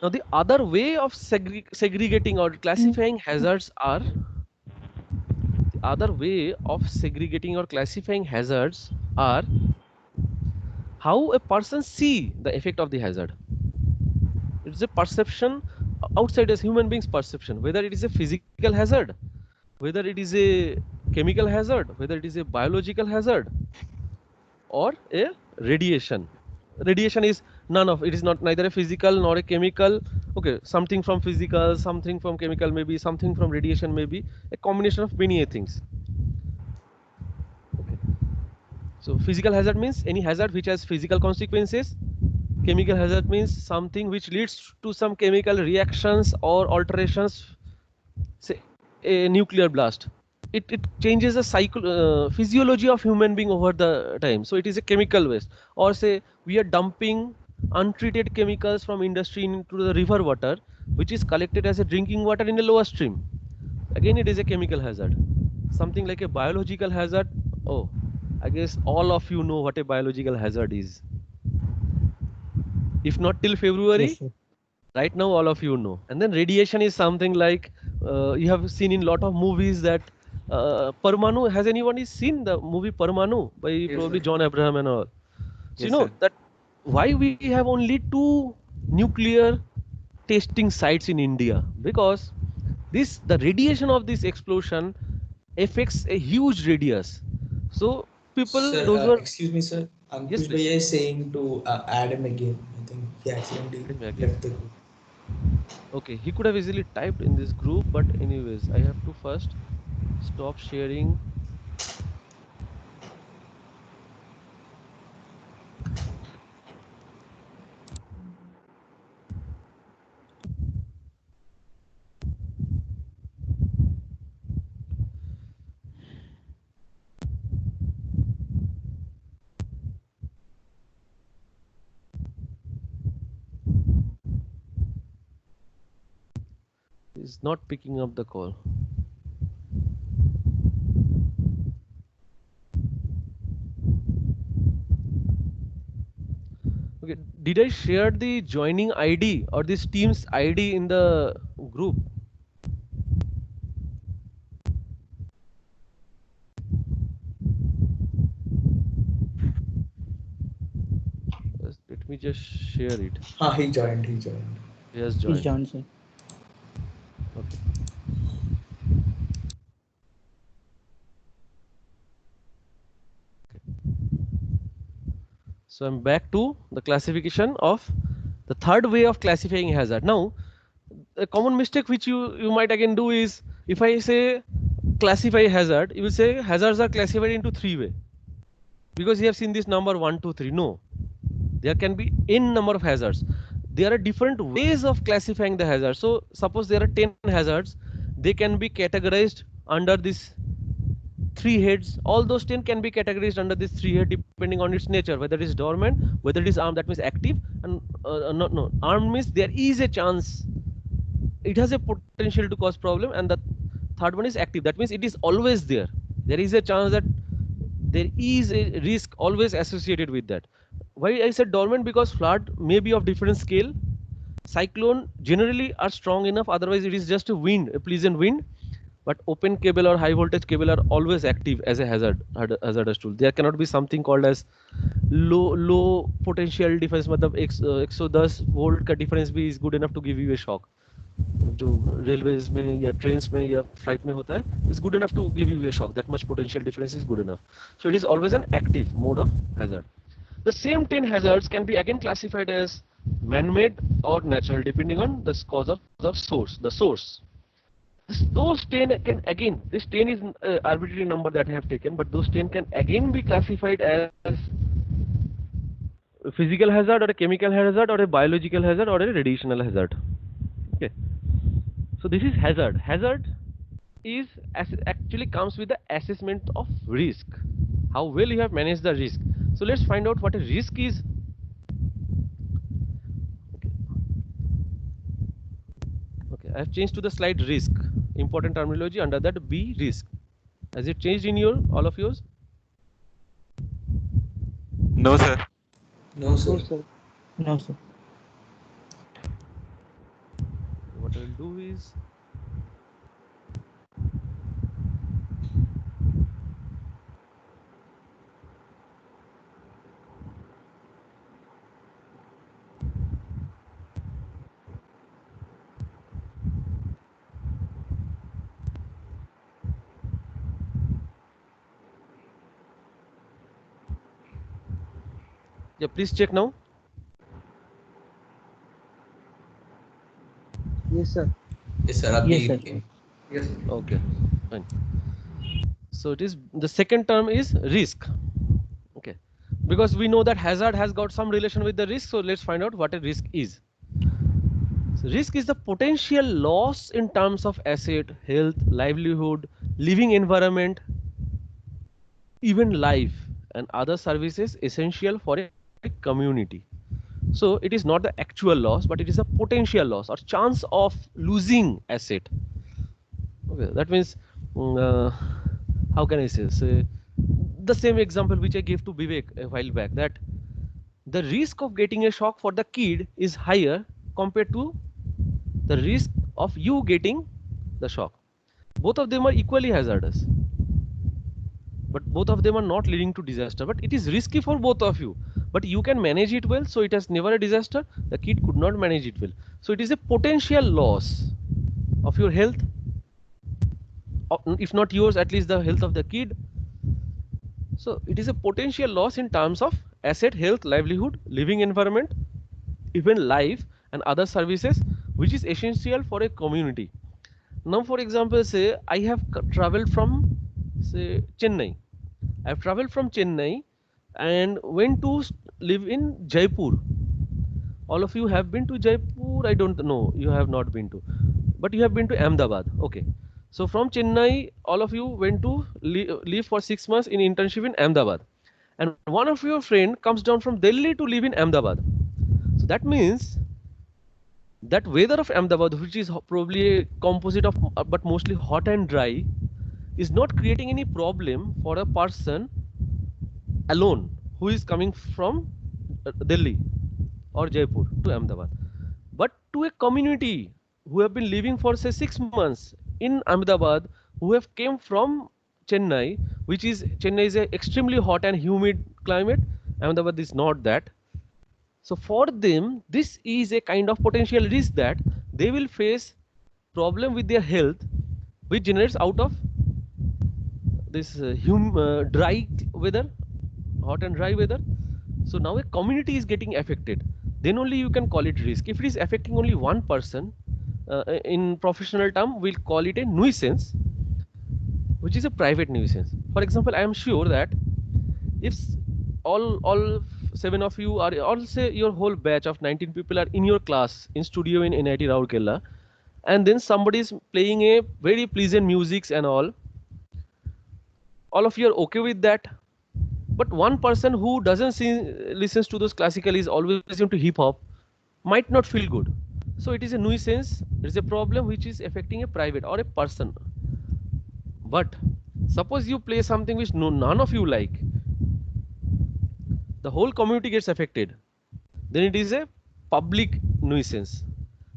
Now the other way of segregating or classifying hazards are, the other way of segregating or classifying hazards are how a person see the effect of the hazard. It's a perception outside as human beings perception, whether it is a physical hazard, whether it is a chemical hazard, whether it is a biological hazard or a radiation. Radiation is none of it, is not neither a physical nor a chemical. Okay, something from physical, something from chemical, maybe something from radiation, maybe a combination of many things. Okay. So physical hazard means any hazard which has physical consequences. Chemical hazard means something which leads to some chemical reactions or alterations, say a nuclear blast. It changes the physiology of human being over the time. So it is a chemical waste. Or say we are dumping untreated chemicals from industry into the river water, which is collected as a drinking water in a lower stream. Again, it is a chemical hazard. Something like a biological hazard. Oh, I guess all of you know what a biological hazard is. If not till February, Yes, sir. right now all of you know. And then radiation is something like you have seen in lot of movies that Parmanu, has anyone seen the movie Parmanu by Yes, probably sir. John Abraham and all? So Yes, you know sir. that why we have only 2 nuclear testing sites in India, because the radiation of this explosion affects a huge radius. So people, Sir, those who are, excuse me, sir. yes Ankush please, Bhaiya is saying to add him again. I think he accidentally add me again. left the group. Okay, he could have easily typed in this group, but anyways, I have to first stop sharing. He's not picking up the call. Okay, did I share the joining ID or this Teams ID in the group? Let me just share it. He joined. He joined. He has He's joined. John, sir. Okay. So I'm back to the classification of the third way of classifying hazard. Now, a common mistake which you might again do is, if I say classify hazard, you will say hazards are classified into three way. Because you have seen this number 1, 2, 3. No, there can be n number of hazards. There are different ways of classifying the hazards. So suppose there are 10 hazards, they can be categorized under this three heads. All those 10 can be categorized under this three head depending on its nature, whether it is dormant, whether it is armed, that means active, and no, armed means there is a chance, it has a potential to cause problem, and the third one is active, that means it is always there. There is a chance that there is a risk always associated with that. Why I said dormant? Because flood may be of different scale. Cyclone generally are strong enough, otherwise it is just a wind, a pleasant wind. But open cable or high voltage cable are always active as a hazardous tool. There cannot be something called as low potential difference. मतलब 110 volt का difference भी is good enough to give you a shock. जो railways में या trains में या flight में होता है, is good enough to give you a shock. That much potential difference is good enough. So it is always an active mode of hazard. The same 10 hazards can be again classified as man-made or natural, depending on the cause of the source. The source. Those 10 can again, this 10 is arbitrary number that I have taken, but those 10 can again be classified as a physical hazard or a chemical hazard or a biological hazard or a radiational hazard. Okay. So this is hazard. Hazard is actually comes with the assessment of risk. How well you have managed the risk. So let's find out what a risk is. Okay, I have changed to the slide risk. Important terminology under that B, risk. Has it changed in all of yours? No, sir. No, sir. No, sir. No, sir. What I will do is, yeah, please check now. Yes, sir. Yes, sir. Abhi Yes, sir. came. Yes. Okay, fine. So it is, the second term is risk. Okay, because we know that hazard has got some relation with the risk, so let's find out what a risk is. So risk is the potential loss in terms of asset, health, livelihood, living environment, even life and other services essential for a community. So it is not the actual loss, but it is a potential loss or chance of losing asset. Okay, that means how can I say the same example which I gave to Vivek a while back, that the risk of getting a shock for the kid is higher compared to the risk of you getting the shock. Both of them are equally hazardous, but both of them are not leading to disaster, but it is risky for both of you, but you can manage it well, so it has never a disaster. The kid could not manage it well, so it is a potential loss of your health, if not yours, at least the health of the kid. So it is a potential loss in terms of asset, health, livelihood, living environment, even life and other services which is essential for a community. Now for example, say I have traveled from say Chennai. I have traveled from Chennai and went to live in Jaipur. All of you have been to Jaipur? I don't know, you have not been to, but you have been to Ahmedabad. Okay. So from Chennai, all of you went to live for 6 months in internship in Ahmedabad. And one of your friend comes down from Delhi to live in Ahmedabad. So that means That weather of Ahmedabad, which is probably a composite of but mostly hot and dry, is not creating any problem for a person alone who is coming from Delhi or Jaipur to Ahmedabad. But to a community who have been living for say 6 months in Ahmedabad, who have came from Chennai, Chennai is a extremely hot and humid climate. Ahmedabad is not that. So for them, this is a kind of potential risk that they will face problem with their health, which generates out of this dry weather, hot and dry weather. So now a community is getting affected. Then only you can call it risk. If it is affecting only one person, in professional term, we'll call it a nuisance, which is a private nuisance. For example, I am sure that if all 7 of you are, all say your whole batch of 19 people are in your class in studio in NIT Rourkela, and then somebody is playing a very pleasant music and all of you are okay with that. But one person who doesn't listens to those classical, is always into hip hop, might not feel good. So it is a nuisance. It is a problem which is affecting a private or a person. But suppose you play something which none of you like, the whole community gets affected. Then it is a public nuisance.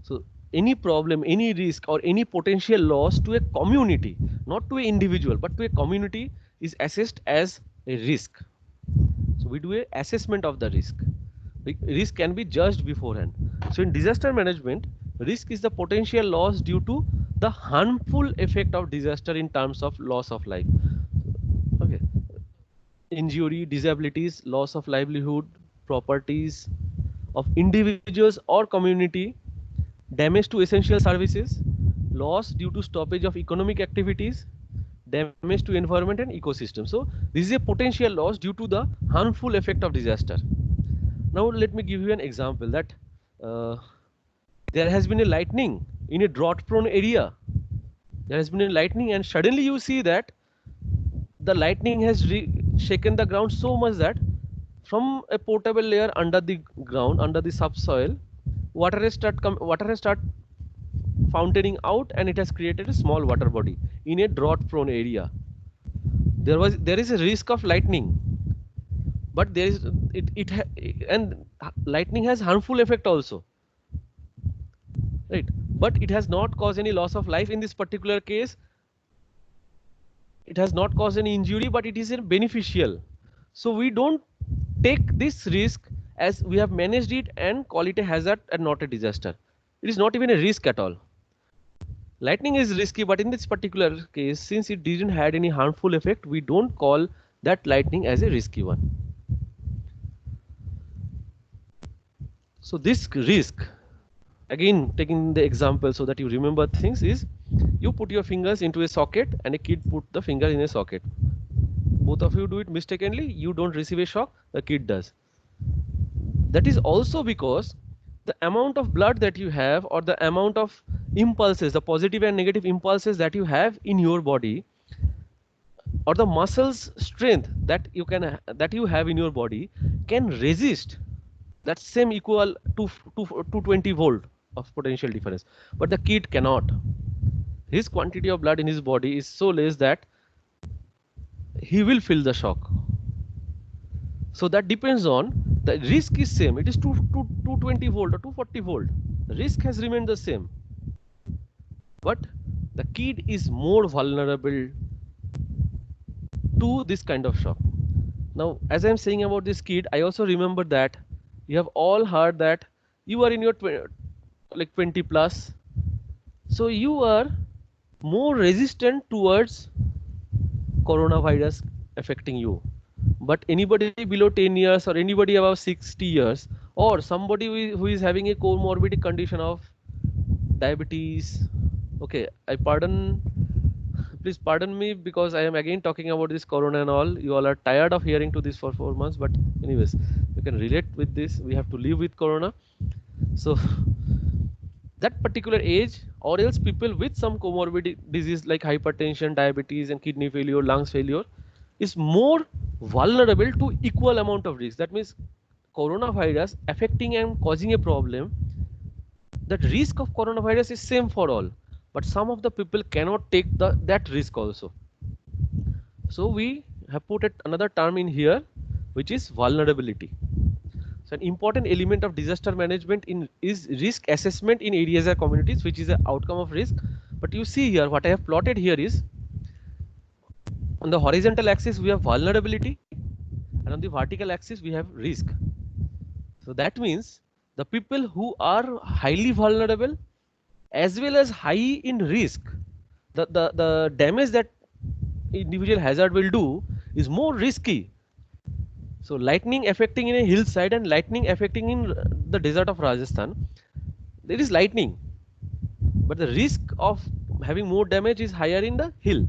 So any problem, any risk, or any potential loss to a community, not to an individual, but to a community, is assessed as a risk. So we do a assessment of the risk. Risk can be judged beforehand. So in disaster management, risk is the potential loss due to the harmful effect of disaster in terms of loss of life. Okay. Injury, disabilities, loss of livelihood, properties of individuals or community, damage to essential services, loss due to stoppage of economic activities, damage to environment and ecosystem. So this is a potential loss due to the harmful effect of disaster. Now let me give you an example that there has been a lightning in a drought prone area. There has been a lightning and suddenly you see that the lightning has shaken the ground so much that from a portable layer under the ground, under the subsoil, water has start fountaining out, and it has created a small water body in a drought prone area. There is a risk of lightning, but there is and lightning has harmful effect also, right? But it has not caused any loss of life in this particular case. It has not caused any injury, but it is beneficial. So we don't take this risk as we have managed it and call it a hazard and not a disaster. It is not even a risk at all. Lightning is risky, but in this particular case, since it didn't had any harmful effect, we don't call that lightning as a risky one. So this risk, again taking the example so that you remember things, is you put your fingers into a socket and a kid put the finger in a socket. Both of you do it mistakenly, you don't receive a shock, the kid does. That is also because the amount of blood that you have, or the amount of impulses, the positive and negative impulses that you have in your body, or the muscles strength that you have in your body, can resist that same equal to 220 volt of potential difference. But the kid cannot. His quantity of blood in his body is so less that he will feel the shock. So that depends on, the risk is same. It is 220 volt or 240 volt. The risk has remained the same. But the kid is more vulnerable to this kind of shock. Now, as I'm saying about this kid, I also remember that you have all heard that you are in your 20 plus. So you are more resistant towards coronavirus affecting you. But anybody below 10 years or anybody above 60 years or somebody who is having a comorbid condition of diabetes, okay, please pardon me because I am again talking about this corona and all. You all are tired of hearing to this for 4 months, but anyways, you can relate with this. We have to live with corona. So that particular age, or else people with some comorbid disease like hypertension, diabetes and kidney failure, lungs failure, is more vulnerable to equal amount of risk. That means coronavirus affecting and causing a problem that risk of coronavirus is same for all, but some of the people cannot take that risk also. So we have put another term in here, which is vulnerability. So an important element of disaster management is risk assessment in areas or communities, which is an outcome of risk. But you see here, what I have plotted here is, on the horizontal axis we have vulnerability, and on the vertical axis we have risk. So that means the people who are highly vulnerable as well as high in risk, the damage that individual hazard will do is more risky. So lightning affecting in a hillside and lightning affecting in the desert of Rajasthan, there is lightning, but the risk of having more damage is higher in the hill.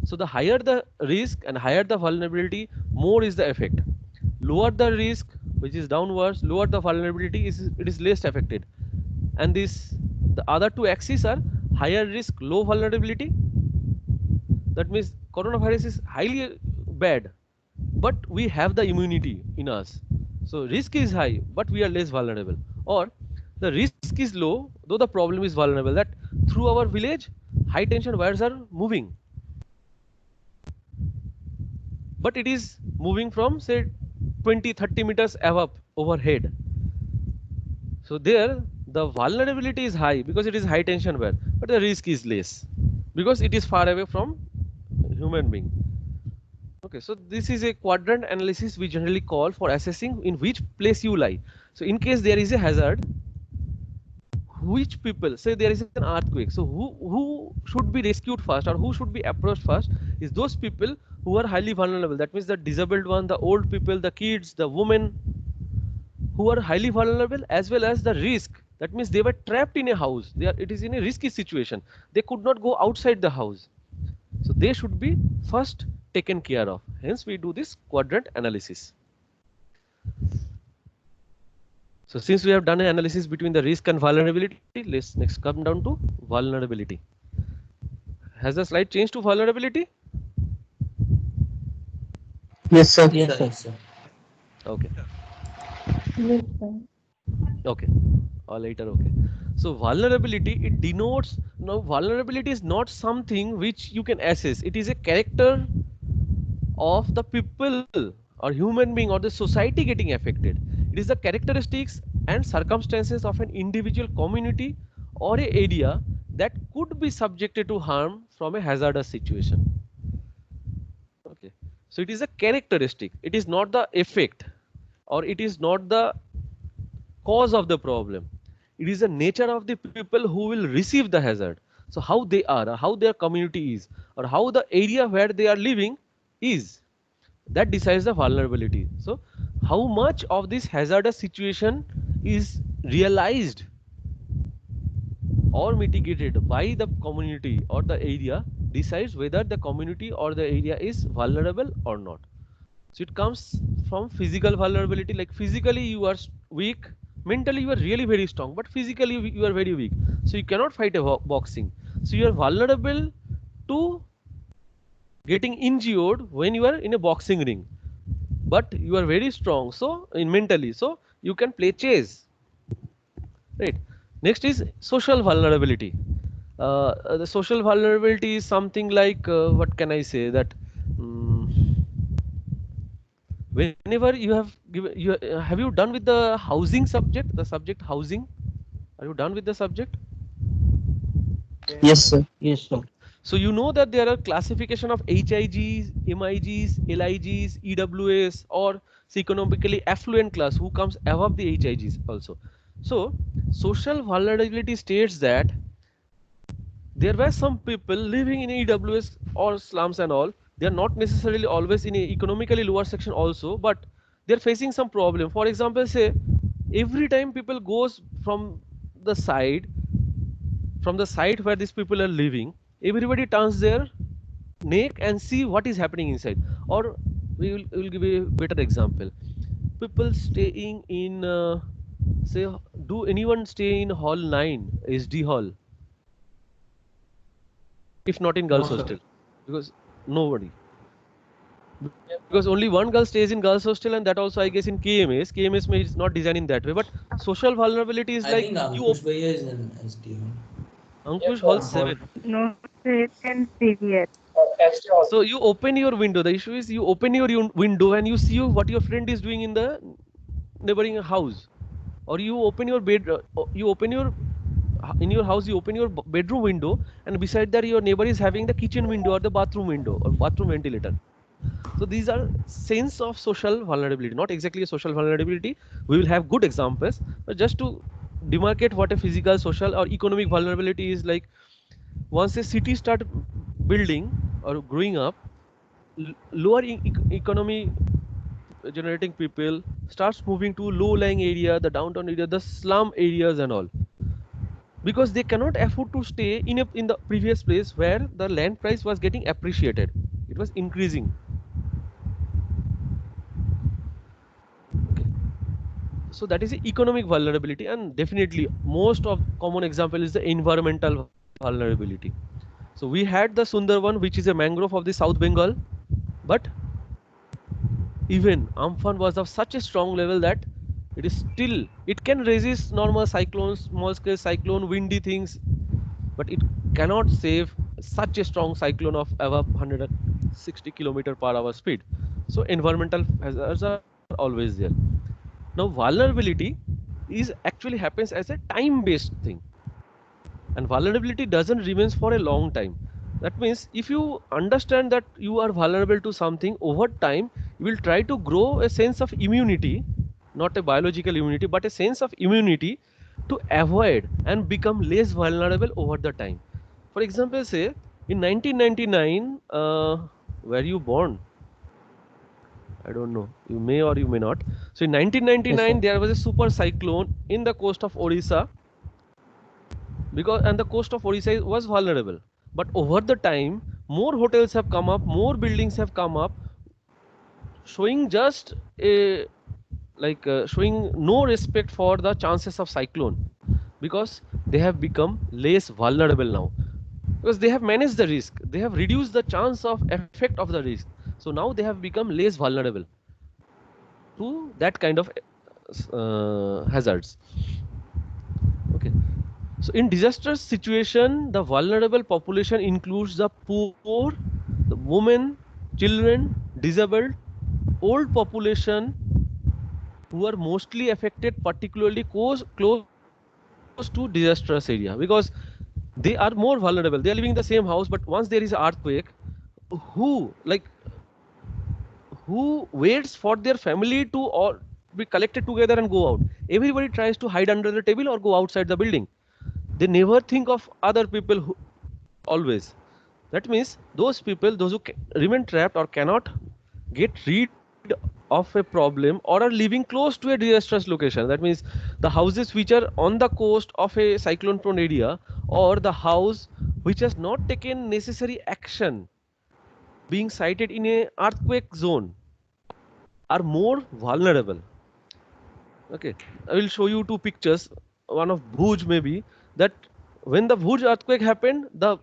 So the higher the risk and higher the vulnerability, more is the effect. Lower the risk, which is downwards, lower the vulnerability, it is less affected. And the other two axes are higher risk, low vulnerability. That means coronavirus is highly bad, but we have the immunity in us. So risk is high, but we are less vulnerable. Or the risk is low, though the problem is vulnerable. That through our village, high tension wires are moving, but it is moving from say 20-30 meters above overhead. So there the vulnerability is high because it is high tension wire, but the risk is less because it is far away from human being. Okay, so this is a quadrant analysis we generally call for assessing in which place you lie. So in case there is a hazard, which people, say there is an earthquake, so who should be rescued first or who should be approached first is those people who are highly vulnerable. That means the disabled one, the old people, the kids, the women who are highly vulnerable, as well as the risk. That means they were trapped in a house. It is in a risky situation. They could not go outside the house. So they should be first taken care of. Hence we do this quadrant analysis. So since we have done an analysis between the risk and vulnerability, let's next come down to vulnerability. Has the slide changed to vulnerability? Yes, sir. Yes, sir. Okay. Yes, sir. Okay. Or later, okay. So vulnerability, it denotes, now vulnerability is not something which you can assess. It is a character of the people or human being or the society getting affected. It is the characteristics and circumstances of an individual community or a area that could be subjected to harm from a hazardous situation. Okay. So it is a characteristic. It is not the effect, or it is not the cause of the problem. It is the nature of the people who will receive the hazard. So how they are, or how their community is, or how the area where they are living is, that decides the vulnerability. So how much of this hazardous situation is realized or mitigated by the community or the area decides whether the community or the area is vulnerable or not. So it comes from physical vulnerability, like physically you are weak, mentally you are really very strong, but physically you are very weak. So you cannot fight a boxing. So you are vulnerable to getting injured when you are in a boxing ring, but you are very strong, so in mentally, so you can play chess, right? Next is social vulnerability. The social vulnerability is something like, what can I say, that whenever you have given, have you done with the housing subject, the subject housing? Are you done with the subject? Yes, sir. Yes, sir. So you know that there are classification of HIGs, MIGs, LIGs, EWS, or economically affluent class who comes above the HIGs also. So social vulnerability states that there were some people living in EWS or slums and all. They are not necessarily always in a economically lower section also, but they are facing some problem. For example, say every time people goes the side from the site where these people are living, everybody turns their neck and see what is happening inside. Or we will give a better example. People staying in, say, do anyone stay in hall 9, SD hall? If not in No, girls sir. hostel, because nobody. Because only one girl stays in girls hostel, and that also I guess in KMS. KMS may is not designed in that way, but social vulnerability is I like think you Ankush Bhaiya is in SD. Ankush Hall 7. No, it's in CVS. So you open your window. The issue is you open your window and you see what your friend is doing in the neighboring house, or you open your bed. You open your in your house. You open your bedroom window, and beside that your neighbor is having the kitchen window or the bathroom window or bathroom ventilator. So these are sense of social vulnerability, not exactly a social vulnerability. We will have good examples, but just to demarcate what a physical, social, or economic vulnerability is like. Once a city start building or growing up, lower economy generating people starts moving to low-lying area, the downtown area, the slum areas and all, because they cannot afford to stay in the previous place where the land price was getting appreciated. It was increasing. Okay. So that is the economic vulnerability, and definitely most of common example is the environmental vulnerability. So we had the Sundarban, which is a mangrove of the South Bengal, but even Amphan was of such a strong level that it can resist normal cyclones, small scale cyclone, windy things, but it cannot save such a strong cyclone of above 160 kilometer per hour speed. So environmental hazards are always there. Now vulnerability is actually happens as a time based thing, and vulnerability doesn't remains for a long time. That means if you understand that you are vulnerable to something, over time you will try to grow a sense of immunity, not a biological immunity but a sense of immunity, to avoid and become less vulnerable over the time. For example, say in 1999, were you born? I don't know, you may or you may not. So in Yes, 1999 sir. there was a super cyclone in the coast of Orissa, because and the coast of Orissa was vulnerable. But over the time, more hotels have come up, more buildings have come up, showing just a showing no respect for the chances of cyclone, because they have become less vulnerable now, because they have managed the risk, they have reduced the chance of effect of the risk. So now they have become less vulnerable to that kind of hazards. Okay. So in disastrous situation, the vulnerable population includes the poor, the women, children, disabled, old population, who are mostly affected, particularly close to disastrous area, because they are more vulnerable. They are living in the same house, but once there is earthquake, who like who waits for their family to all be collected together and go out? Everybody tries to hide under the table or go outside the building. They never think of other people who, always. That means those people, those who remain trapped or cannot get rid of a problem or are living close to a disastrous location. That means the houses which are on the coast of a cyclone prone area, or the house which has not taken necessary action being sited in a earthquake zone, are more vulnerable. Okay, I will show you two pictures. One of Bhuj maybe, that when the Bhuj earthquake happened, the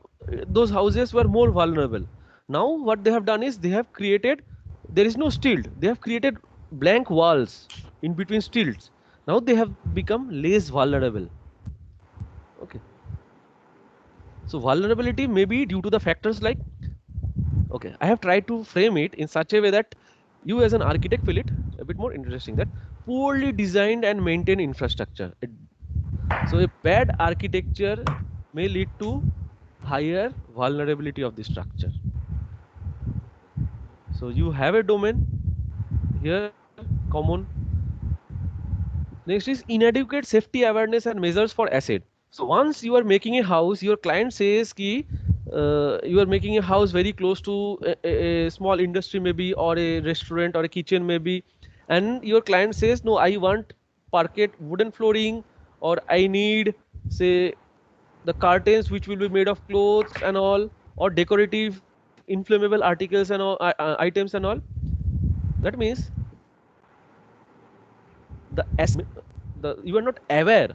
those houses were more vulnerable. Now what they have done is they have created, there is no stilt. They have created blank walls in between stilts. Now they have become less vulnerable. Okay. So vulnerability may be due to the factors like, okay, I have tried to frame it in such a way that you as an architect feel it a bit more interesting, that poorly designed and maintained infrastructure. So a bad architecture may lead to higher vulnerability of the structure. So you have a domain here, common. Next is inadequate safety awareness and measures for asset. So once you are making a house, your client says ki you are making a house very close to a small industry maybe, or a restaurant or a kitchen maybe, and your client says no, I want parquet wooden flooring, or I need, say, the curtains which will be made of clothes and all, or decorative inflammable articles and all, items and all. That means the you are not aware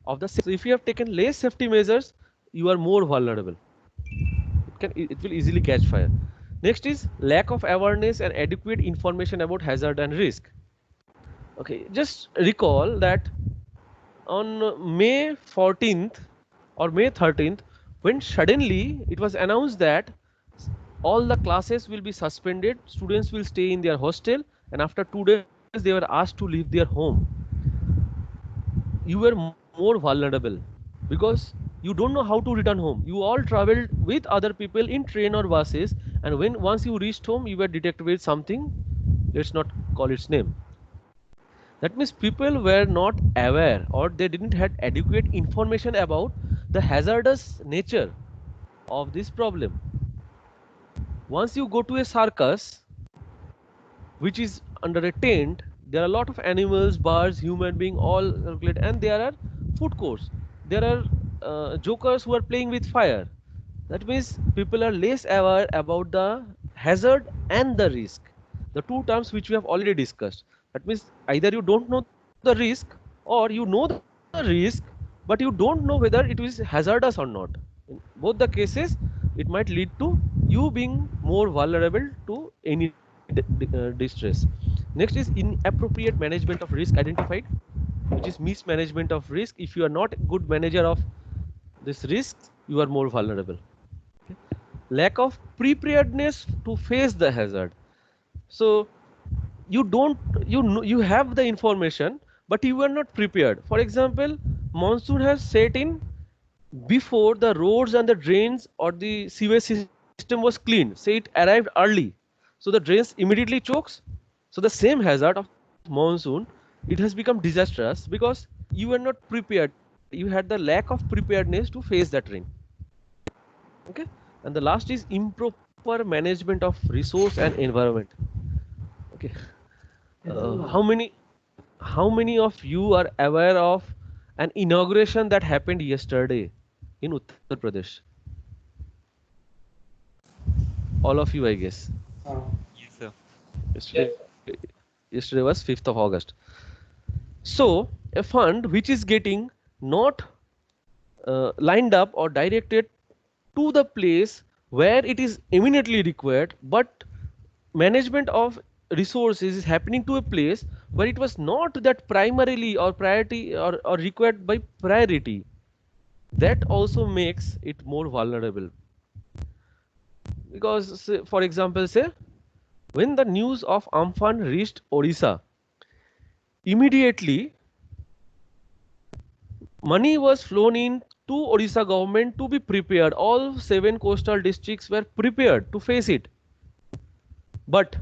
of the safety. So if you have taken less safety measures, you are more vulnerable. It will easily catch fire. Next is lack of awareness and adequate information about hazard and risk. Okay, just recall that on May 14th or May 13th, when suddenly it was announced that all the classes will be suspended, students will stay in their hostel, and after 2 days they were asked to leave their home. You were more vulnerable because you don't know how to return home. You all traveled with other people in train or buses, and when once you reached home, you were detected with something. Let's not call its name. That means people were not aware, or they didn't have adequate information about the hazardous nature of this problem. Once you go to a circus, which is under a tent, there are a lot of animals, birds, human beings, all circulate, and there are food courts. There are jokers who are playing with fire. That means people are less aware about the hazard and the risk. The two terms which we have already discussed. That means either you don't know the risk, or you know the risk, but you don't know whether it is hazardous or not. In both the cases, it might lead to you being more vulnerable to any distress. Next is inappropriate management of risk identified, which is mismanagement of risk. If you are not a good manager of this risk, you are more vulnerable. Okay. Lack of preparedness to face the hazard. So you have the information, but you are not prepared. For example, monsoon has set in before the roads and the drains or the sewage system was clean. Say it arrived early, so the drains immediately chokes. So the same hazard of monsoon, it has become disastrous because you were not prepared. You had the lack of preparedness to face that rain. Okay, and the last is improper management of resource and environment. Okay, how many of you are aware of an inauguration that happened yesterday in Uttar Pradesh? All of you, I guess. Yes, sir. Yesterday was 5th of August. So a fund which is getting not lined up or directed to the place where it is eminently required, but management of resources is happening to a place where it was not that primarily or priority or required by priority, that also makes it more vulnerable. Because say, for example, say when the news of Amphan reached Odisha, immediately money was flown in to Odisha government to be prepared. All 7 coastal districts were prepared to face it. But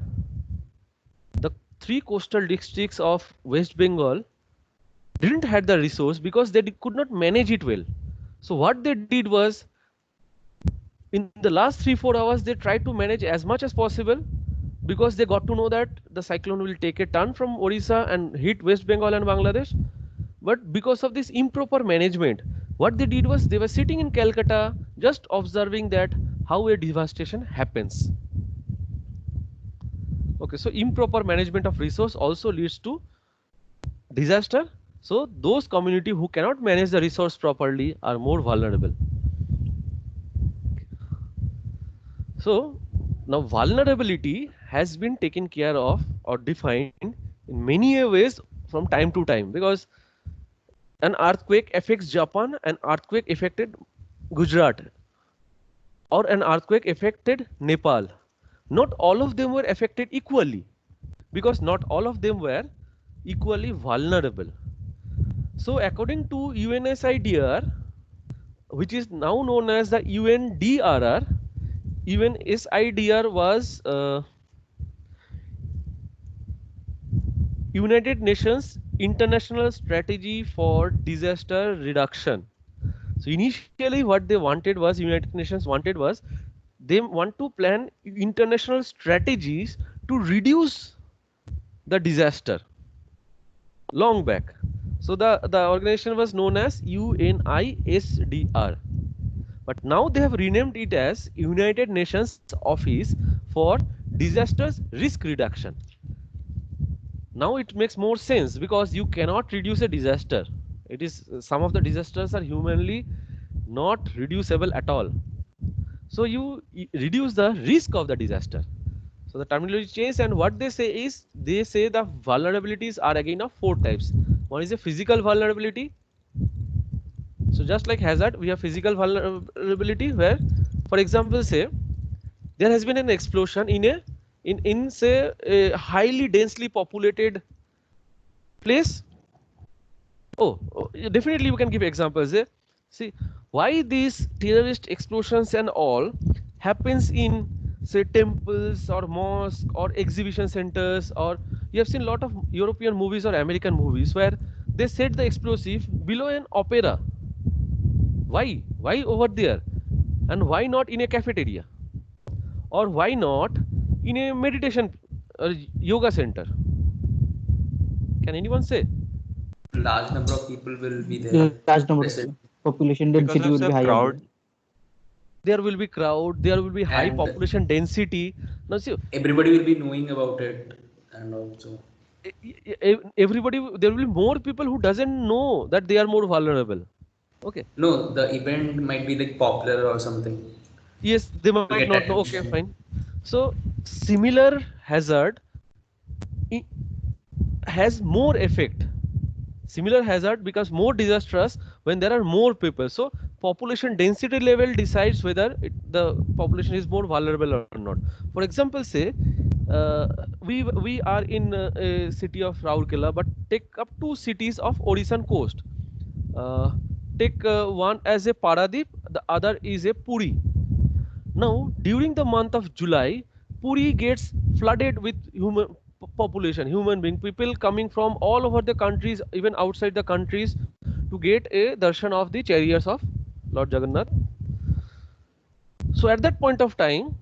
the 3 coastal districts of West Bengal didn't have the resource because they could not manage it well. So what they did was, in the last 3-4 hours, they tried to manage as much as possible, because they got to know that the cyclone will take a turn from Odisha and hit West Bengal and Bangladesh. But because of this improper management, what they did was they were sitting in Calcutta just observing that how a devastation happens. Okay, so improper management of resource also leads to disaster. So those community who cannot manage the resource properly are more vulnerable. So now vulnerability has been taken care of or defined in many ways from time to time, because an earthquake affects Japan, an earthquake affected Gujarat, or an earthquake affected Nepal. Not all of them were affected equally, because not all of them were equally vulnerable. So according to UNSIDR, which is now known as the UNDRR, UNSIDR was United Nations International Strategy for Disaster Reduction. So initially what they wanted was, United Nations wanted was, they want to plan international strategies to reduce the disaster long back. So the organization was known as UNISDR. But now they have renamed it as United Nations Office for Disasters Risk Reduction. Now it makes more sense, because you cannot reduce a disaster. It is, some of the disasters are humanly not reducible at all. So you reduce the risk of the disaster. So the terminology changes, and what they say is, they say the vulnerabilities are again of 4 types. One is a physical vulnerability. So just like hazard, we have physical vulnerability where, for example, say there has been an explosion in say a highly densely populated place. Definitely we can give examples. See why these terrorist explosions and all happens in say temples or mosques or exhibition centers, or you have seen a lot of European movies or American movies where they set the explosive below an opera. Why? Why over there? And why not in a cafeteria? Or why not in a meditation yoga center? Can anyone say? Large number of people will be there. Large number Present. of population Because density of will the be high. crowd. There will be crowd, there will be high And population density. Now see, everybody will be knowing about it, and also everybody, there will be more people who doesn't know that they are more vulnerable. Okay. no, the event might be like popular or something Yes, they to might get not know. Okay, attention. fine. So similar hazard i- has more effect. Similar hazard becomes more disastrous when there are more people. So population density level decides whether the population is more vulnerable or not. For example, say we are in a city of Raurkela, but take up 2 cities of Odishan coast. Uh, take one as a Paradip, the other is a Puri. Now, during the month of July, Puri gets flooded with population, human being, people coming from all over the countries, even outside the countries, to get a darshan of the chariots of Lord Jagannath. So at that point of time,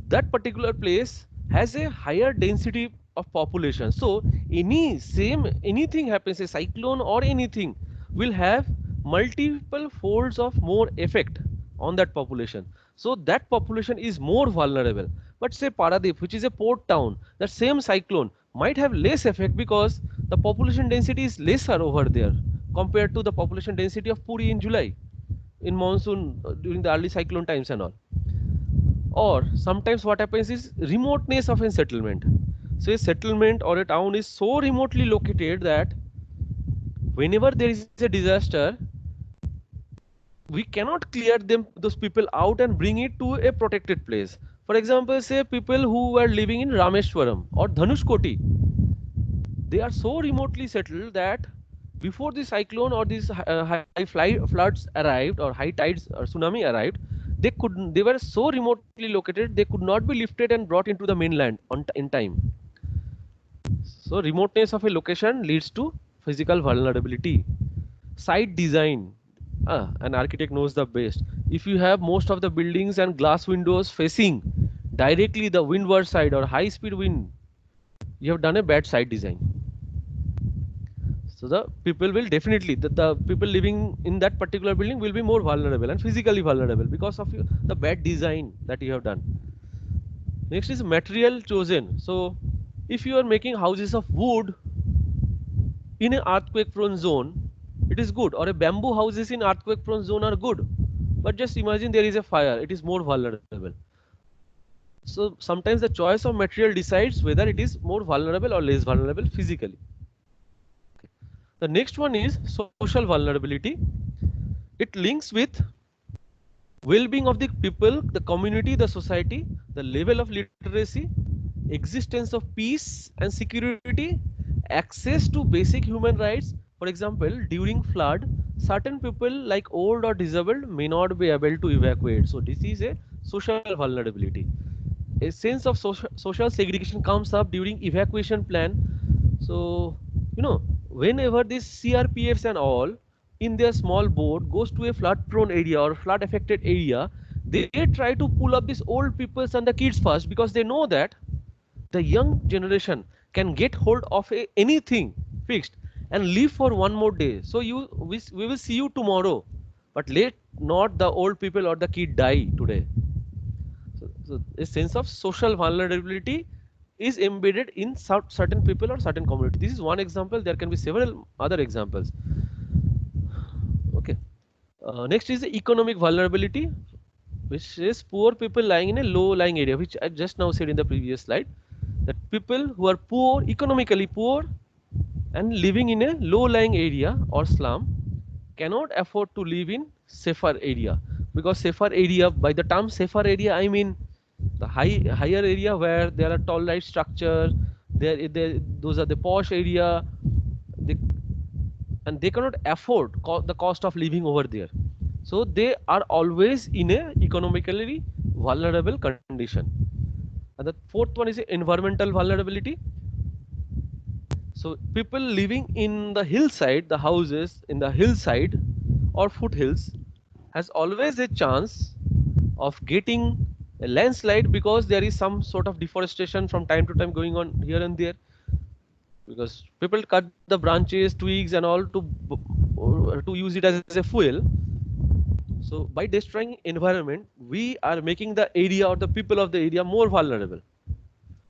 that particular place has a higher density of population. So anything happens, a cyclone or anything, will have multiple folds of more effect on that population. So that population is more vulnerable. But say Paradip, which is a port town, that same cyclone might have less effect because the population density is lesser over there compared to the population density of Puri in July, in monsoon, during the early cyclone times and all. Or sometimes what happens is remoteness of a settlement. So a settlement or a town is so remotely located that whenever there is a disaster, we cannot clear those people out and bring it to a protected place. For example, say people who were living in Rameshwaram or Dhanushkoti, they are so remotely settled that before the cyclone or these floods arrived, or high tides or tsunami arrived, they were so remotely located they could not be lifted and brought into the mainland in time. So remoteness of a location leads to physical vulnerability. Site design, an architect knows the best. If you have most of the buildings and glass windows facing directly the windward side or high speed wind, you have done a bad site design. So the people will definitely, the people living in that particular building will be more vulnerable and physically vulnerable because of the bad design that you have done. Next is material chosen. So if you are making houses of wood in an earthquake prone zone, it is good, or a bamboo houses in earthquake prone zone are good. But just imagine there is a fire, it is more vulnerable. So sometimes the choice of material decides whether it is more vulnerable or less vulnerable physically. The next one is social vulnerability. It links with well-being of the people, the community, the society, the level of literacy, existence of peace and security, access to basic human rights. For example, during flood, certain people like old or disabled may not be able to evacuate. So this is a social vulnerability. A sense of social segregation comes up during evacuation plan. So, whenever these CRPFs and all in their small boat goes to a flood prone area or flood affected area, they try to pull up these old peoples and the kids first, because they know that the young generation can get hold of anything fixed and live for one more day. So we will see you tomorrow, but let not the old people or the kid die today. So a sense of social vulnerability is embedded in certain people or certain community. This is one example. There can be several other examples. Okay. Next is the economic vulnerability. which is poor people lying in a low-lying area, which I just now said in the previous slide, that people who are poor, economically poor, and living in a low-lying area or slum cannot afford to live in safer area, because safer area, by the term safer area, I mean the higher area where there are tall light structure, those are the posh area, they, and they cannot afford the cost of living over there. So they are always in a economically vulnerable condition. And the fourth one is environmental vulnerability. So people living in the hillside, the houses in the hillside or foothills has always a chance of getting a landslide, because there is some sort of deforestation from time to time going on here and there, because people cut the branches, twigs and all to use it as a fuel. So by destroying environment, we are making the area or the people of the area more vulnerable,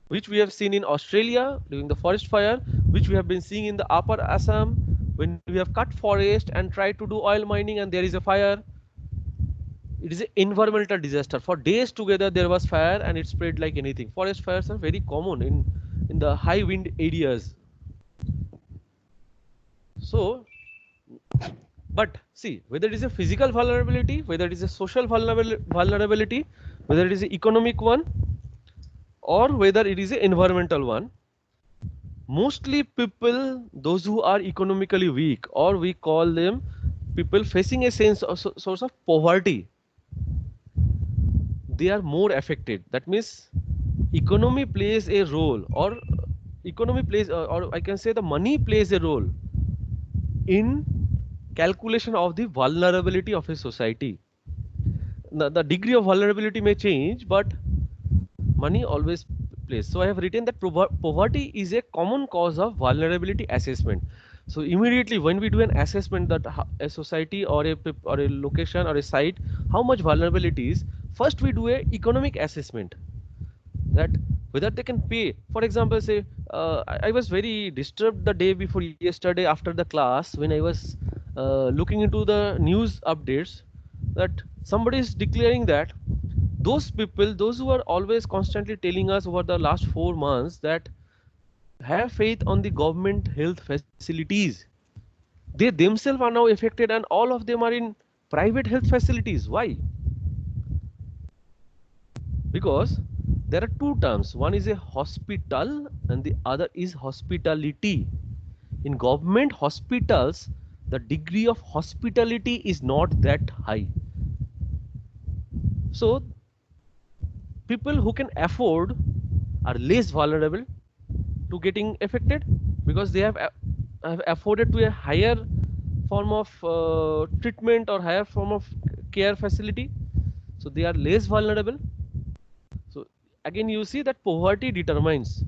which we have seen in Australia during the forest fire, which we have been seeing in the upper Assam when we have cut forest and tried to do oil mining and there is a fire. It is an environmental disaster. For days together there was fire and it spread like anything. Forest fires are very common in the high wind areas. So, but see, whether it is a physical vulnerability, whether it is a social vulnerability, whether it is an economic one, or whether it is an environmental one, mostly people, those who are economically weak, or we call them people facing a sense of source of poverty, they are more affected. That means economy plays a role, or economy plays, or I can say the money plays a role in calculation of the vulnerability of a society. The degree of vulnerability may change, but money always plays. So I have written that poverty is a common cause of vulnerability assessment. So immediately when we do an assessment that a society or a location or a site, how much vulnerability is, first we do a economic assessment, that whether they can pay. For example, say I was very disturbed the day before yesterday after the class when I was looking into the news updates, that somebody is declaring that those people, those who are always constantly telling us over the last 4 months that have faith on the government health facilities, they themselves are now affected and all of them are in private health facilities. Why? Because there are two terms. One is a hospital and the other is hospitality. In government hospitals, the degree of hospitality is not that high. So people who can afford are less vulnerable to getting affected, because they have afforded to a higher form of treatment or higher form of care facility. So they are less vulnerable. So again, you see that poverty determines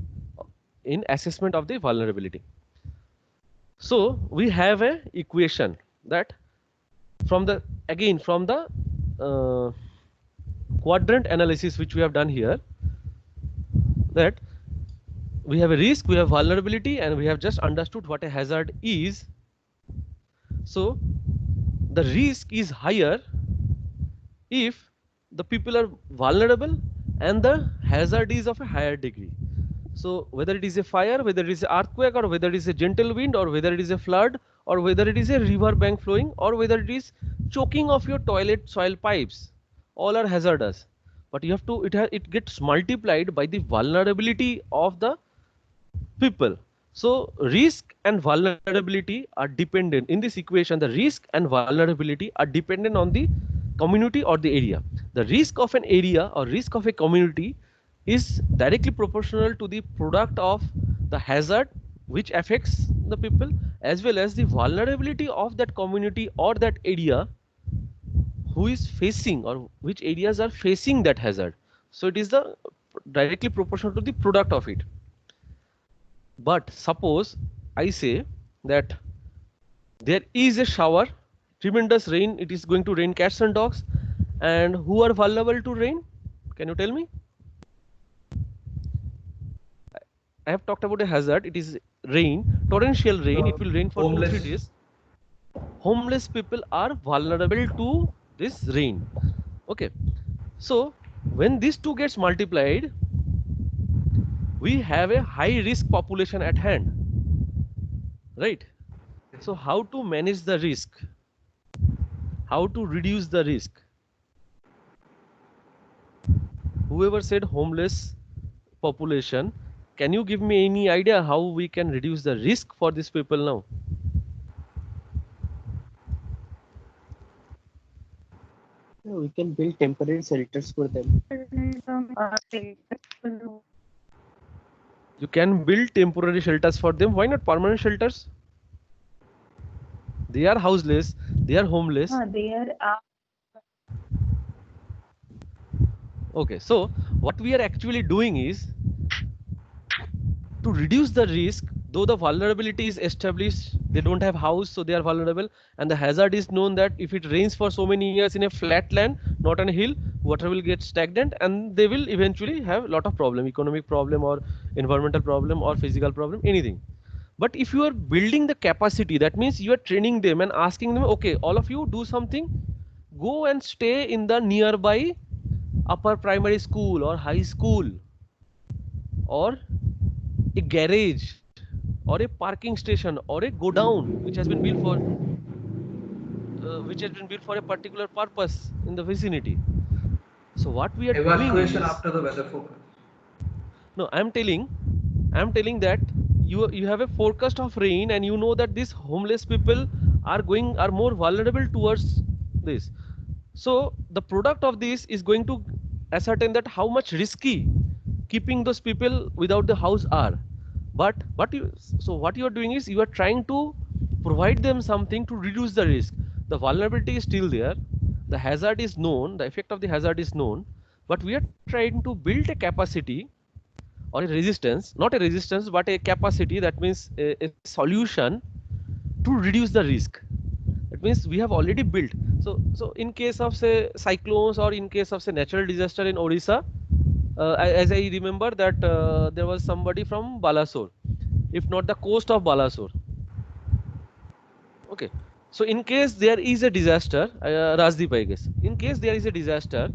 in assessment of the vulnerability. So we have a equation that from the quadrant analysis which we have done here, that we have a risk, we have vulnerability, and we have just understood what a hazard is. So the risk is higher if the people are vulnerable and the hazard is of a higher degree. So whether it is a fire, whether it is an earthquake, or whether it is a gentle wind, or whether it is a flood, or whether it is a river bank flowing, or whether it is choking of your toilet soil pipes, all are hazardous. But you have to, it gets multiplied by the vulnerability of the people. So risk and vulnerability are dependent in this equation. The risk and vulnerability are dependent on the community or the area. The risk of an area or risk of a community is directly proportional to the product of the hazard which affects the people, as well as the vulnerability of that community or that area who is facing, or which areas are facing that hazard. So it is the directly proportional to the product of it. But suppose I say that there is a shower, tremendous rain, it is going to rain cats and dogs, and who are vulnerable to rain? Can you tell me? I have talked about a hazard. It is rain, torrential rain. It will rain for Homeless. 2-3 days. Homeless people are vulnerable to this rain. Okay. So when these two gets multiplied, we have a high risk population at hand, right? So how to manage the risk, how to reduce the risk? Whoever said homeless population, can you give me any idea how we can reduce the risk for these people now? We can build temporary shelters for them. You can build temporary shelters for them. Why not permanent shelters? They are houseless, they are homeless. They are Okay, so what we are actually doing is to reduce the risk. Though the vulnerability is established, they don't have house, so they are vulnerable, and the hazard is known that if it rains for so many years in a flat land, not on a hill, water will get stagnant and they will eventually have a lot of problem, economic problem or environmental problem or physical problem, anything. But if you are building the capacity, that means you are training them and asking them, okay, all of you do something, go and stay in the nearby upper primary school or high school or a garage or a parking station or a godown which has been built for a particular purpose in the vicinity. So what we are doing Evacuation is, after the weather forecast. no, I'm telling that you have a forecast of rain and you know that these homeless people are more vulnerable towards this. So the product of this is going to ascertain that how much risky keeping those people without the house are. But what you are doing is you are trying to provide them something to reduce the risk. The vulnerability is still there, the hazard is known, the effect of the hazard is known, but we are trying to build a capacity or a resistance, not a resistance but a capacity, that means a solution to reduce the risk. That means we have already built. So in case of say cyclones or in case of say natural disaster in Odisha, as I remember that there was somebody from Balasore, if not the coast of Balasore. Okay, so in case there is a disaster, Rajdeep I guess, in case there is a disaster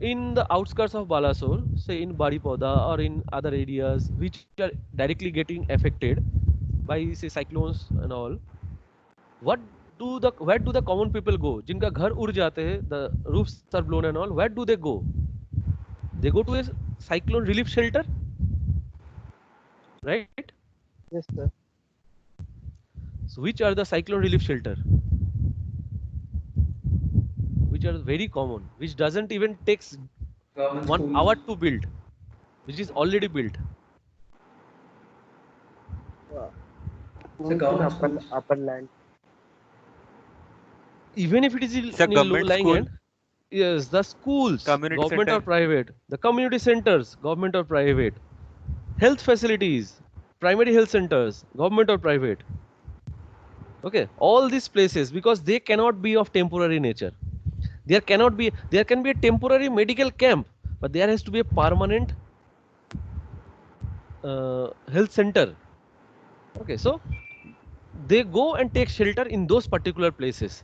in the outskirts of Balasore, say in Baripada or in other areas which are directly getting affected by say cyclones and all, where do the common people go? जिनका घर उड़ जाते हैं, the roofs are blown and all, where do they go? They go to a cyclone relief shelter, right? Yes, sir. So which are the cyclone relief shelter? Which are very common, which doesn't even takes Government 1 schools. hour to build, which is already built. Schools in government schools. upper land. Even if it is It's a in a low government lying school. end, yes, the schools, Community government or center. private, the community centers, government or private, health facilities, primary health centers, government or private. Okay, all these places, because they cannot be of temporary nature. There can be a temporary medical camp, but there has to be a permanent health center. Okay, so they go and take shelter in those particular places.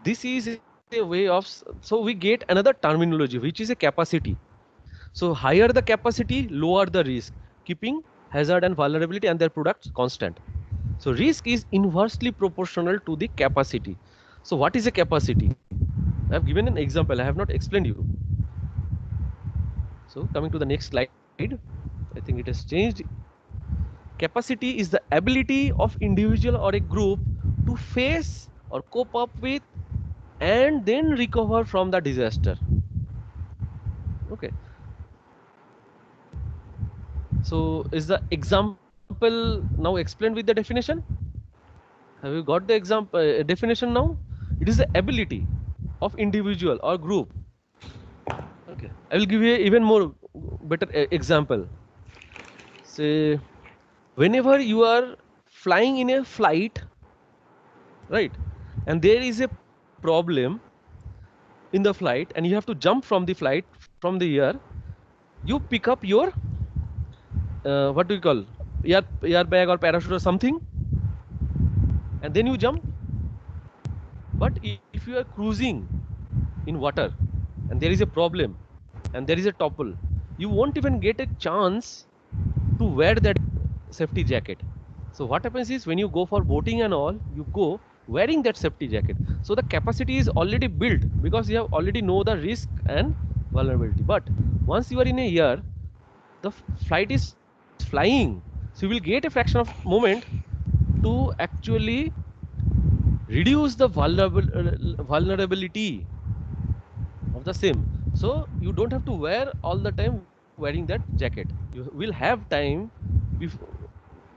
This is a way of, so we get another terminology which is a capacity. So higher the capacity, lower the risk, keeping hazard and vulnerability and their products constant. So risk is inversely proportional to the capacity. So what is a capacity? I have given an example, I have not explained you. So coming to the next slide, I think it has changed. Capacity is the ability of individual or a group to face or cope up with and then recover from the disaster. Okay. So is the example now explained with the definition? Have you got the example definition now? It is the ability of individual or group. Okay, I will give you an even more better example. Say, whenever you are flying in a flight, right, and there is a problem in the flight and you have to jump from the flight, from the air, you pick up your what do you call, airbag or parachute or something, and then you jump. But if you are cruising in water and there is a problem, and there is a topple, you won't even get a chance to wear that safety jacket. So what happens is when you go for boating and all, you go wearing that safety jacket. So the capacity is already built because you have already know the risk and vulnerability. But once you are in a air, the flight is flying, so you will get a fraction of moment to actually reduce the vulnerability of the same. So you don't have to wear all the time wearing that jacket. You will have time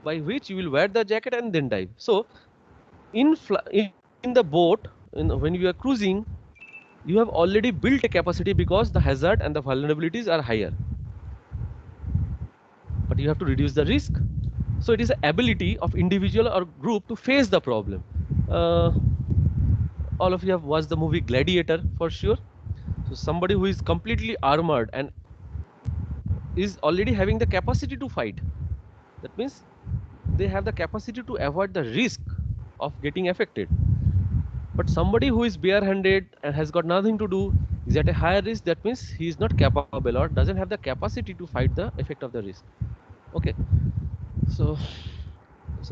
by which you will wear the jacket and then dive. So in the boat, when you are cruising, you have already built a capacity because the hazard and the vulnerabilities are higher, but you have to reduce the risk. So it is the ability of individual or group to face the problem. All of you have watched the movie Gladiator for sure. So somebody who is completely armored and is already having the capacity to fight, that means they have the capacity to avoid the risk of getting affected. But somebody who is barehanded and has got nothing to do is at a higher risk. That means he is not capable or doesn't have the capacity to fight the effect of the risk. Okay, so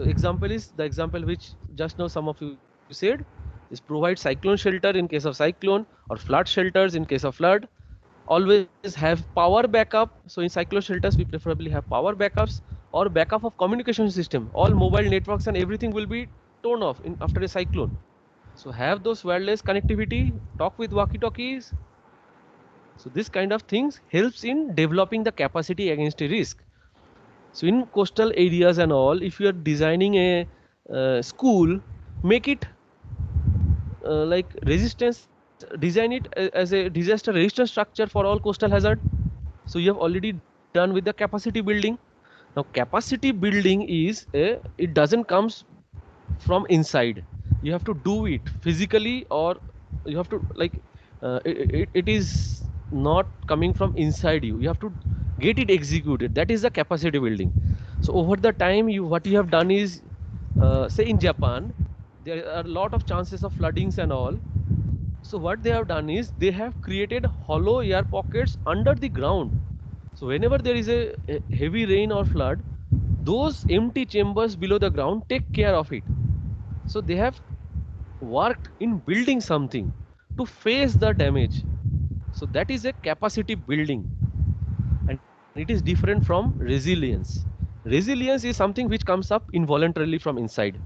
example is the example which just now some of you said is provide cyclone shelter in case of cyclone or flood shelters in case of flood. Always have power backup. So in cyclone shelters we preferably have power backups or backup of communication system. All mobile networks and everything will be torn off after a cyclone. So have those wireless connectivity, talk with walkie-talkies. So this kind of things helps in developing the capacity against a risk. So in coastal areas and all, if you are designing a school, make it like resistance, design it as a disaster resistance structure for all coastal hazard. So you have already done with the capacity building. Now capacity building is it doesn't comes from inside. You have to do it physically, or you have to like it is not coming from inside you. You have to get it executed. That is the capacity building. So over the time, what you have done is, say in Japan, there are a lot of chances of floodings and all. So what they have done is they have created hollow air pockets under the ground. So whenever there is a heavy rain or flood, those empty chambers below the ground take care of it. So they have worked in building something to face the damage. So that is a capacity building, and it is different from resilience. Resilience is something which comes up involuntarily from inside.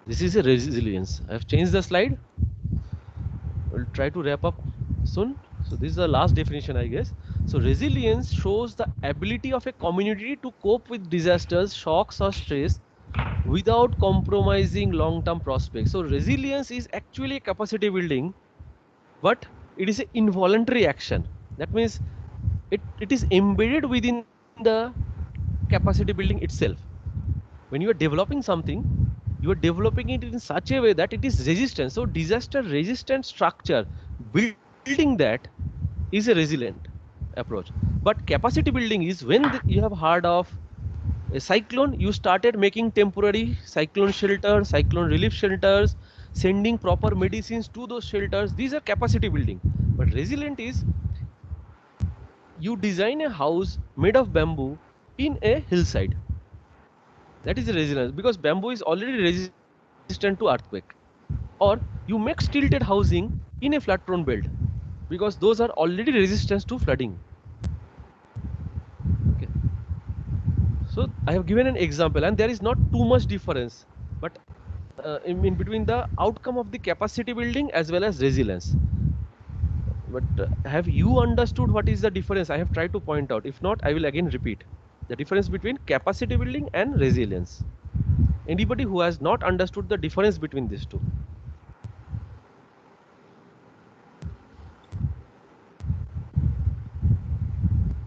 This is a resilience. I have changed the slide. We'll try to wrap up soon. So this is the last definition, I guess. So resilience shows the ability of a community to cope with disasters, shocks or stress without compromising long-term prospects. So resilience is actually a capacity building, but it is an involuntary action. That means it is embedded within the capacity building itself. When you are developing something, you are developing it in such a way that it is resistant. So disaster resistant structure, building that is a resilient approach. But capacity building is when you have heard of a cyclone, you started making temporary cyclone shelters, cyclone relief shelters, sending proper medicines to those shelters. These are capacity building. But resilient is you design a house made of bamboo in a hillside. That is resilience, because bamboo is already resistant to earthquake. Or you make stilted housing in a flood prone belt, because those are already resistant to flooding. Okay. So I have given an example, and there is not too much difference, but in between the outcome of the capacity building as well as resilience. But have you understood what is the difference? I have tried to point out. If not, I will again repeat the difference between capacity building and resilience. Anybody who has not understood the difference between these two?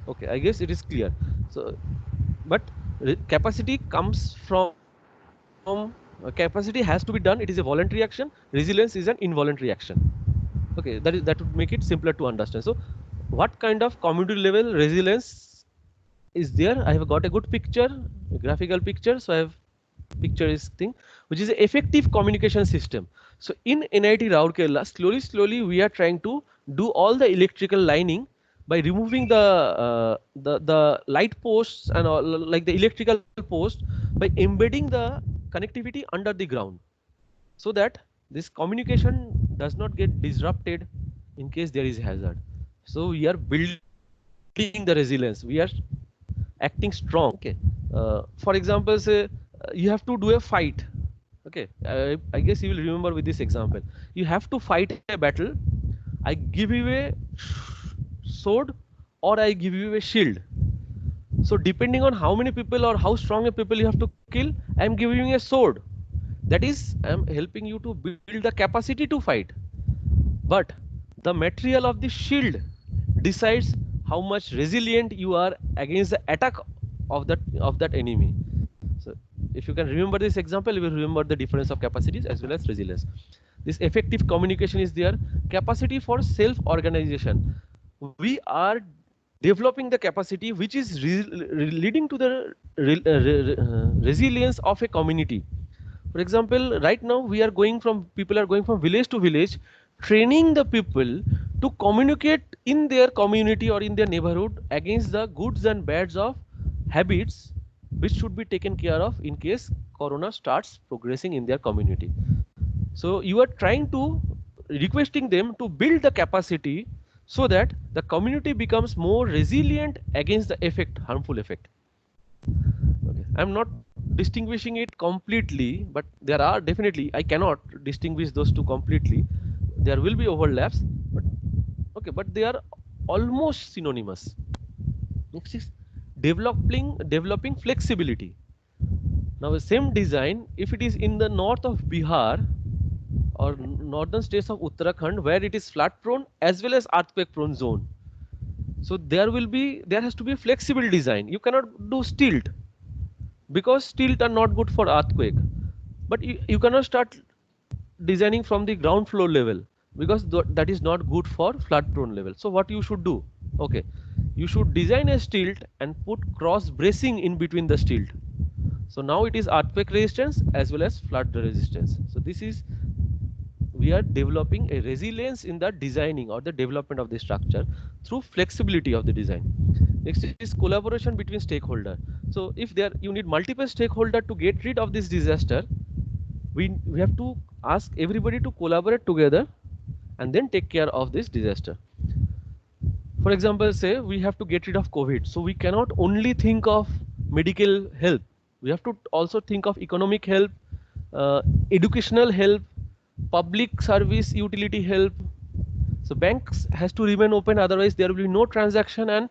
Okay, I guess it is clear. So, but capacity comes from capacity has to be done. It is a voluntary action. Resilience is an involuntary action. Okay, that would make it simpler to understand. So, what kind of community level resilience is there? I have got a good picture, a graphical picture. So I have picture is thing, which is an effective communication system. So in NIT Rourkela, slowly we are trying to do all the electrical lining by removing the light posts and all, like the electrical post, by embedding the connectivity under the ground, so that this communication does not get disrupted in case there is hazard. So we are building the resilience. We are acting strong. Okay. For example, say you have to do a fight. Okay. I guess you will remember with this example. You have to fight a battle. I give you a sword or I give you a shield. So depending on how many people or how strong a people you have to kill, I am giving you a sword. That is, I am helping you to build the capacity to fight. But the material of the shield decides how much resilient you are against the attack of that enemy. So if you can remember this example, you will remember the difference of capacities as well as resilience. This effective communication is there. Capacity for self-organization. We are developing the capacity which is leading to the resilience of a community. For example, right now people are going from village to village, training the people to communicate in their community or in their neighborhood against the goods and bads of habits which should be taken care of in case corona starts progressing in their community. So you are trying to requesting them to build the capacity so that the community becomes more resilient against the harmful effect. Okay. I'm not distinguishing it completely, but there are definitely, I cannot distinguish those two completely. There will be overlaps, but okay, but they are almost synonymous. Next is developing flexibility. Now the same design, if it is in the north of Bihar or northern states of Uttarakhand, where it is flat prone as well as earthquake prone zone. So there has to be a flexible design. You cannot do stilt, because stilt are not good for earthquake. But you cannot start designing from the ground floor level, because that is not good for flood prone level. So what you should do? Okay, you should design a stilt and put cross bracing in between the stilt. So now it is earthquake resistance as well as flood resistance. So this is, we are developing a resilience in the designing or the development of the structure through flexibility of the design. Next is collaboration between stakeholder. So if you need multiple stakeholder to get rid of this disaster, we have to ask everybody to collaborate together and then take care of this disaster. For example, say we have to get rid of COVID. So we cannot only think of medical help. We have to also think of economic help, educational help, public service utility help. So banks has to remain open, otherwise there will be no transaction and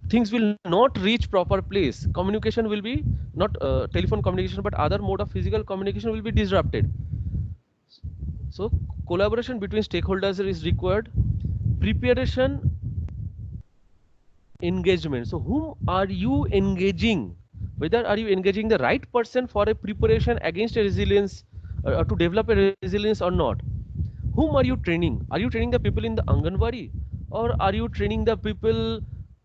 things will not reach proper place. Communication will be not telephone communication, but other mode of physical communication will be disrupted. So collaboration between stakeholders is required. Preparation, engagement. So whom are you engaging? Whether are you engaging the right person for a preparation against a resilience, to develop a resilience or not? Whom are you training? Are you training the people in the Anganwadi, or are you training the people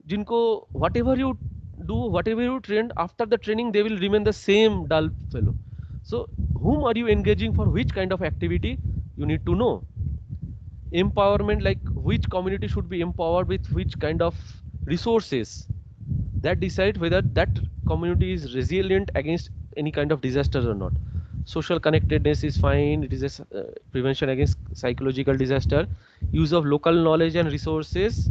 jinko whatever you do, whatever you train, after the training they will remain the same dull fellow? So whom are you engaging for which kind of activity? You need to know. Empowerment, like which community should be empowered with which kind of resources, that decide whether that community is resilient against any kind of disasters or not. Social connectedness is fine. It is a prevention against psychological disaster. Use of local knowledge and resources.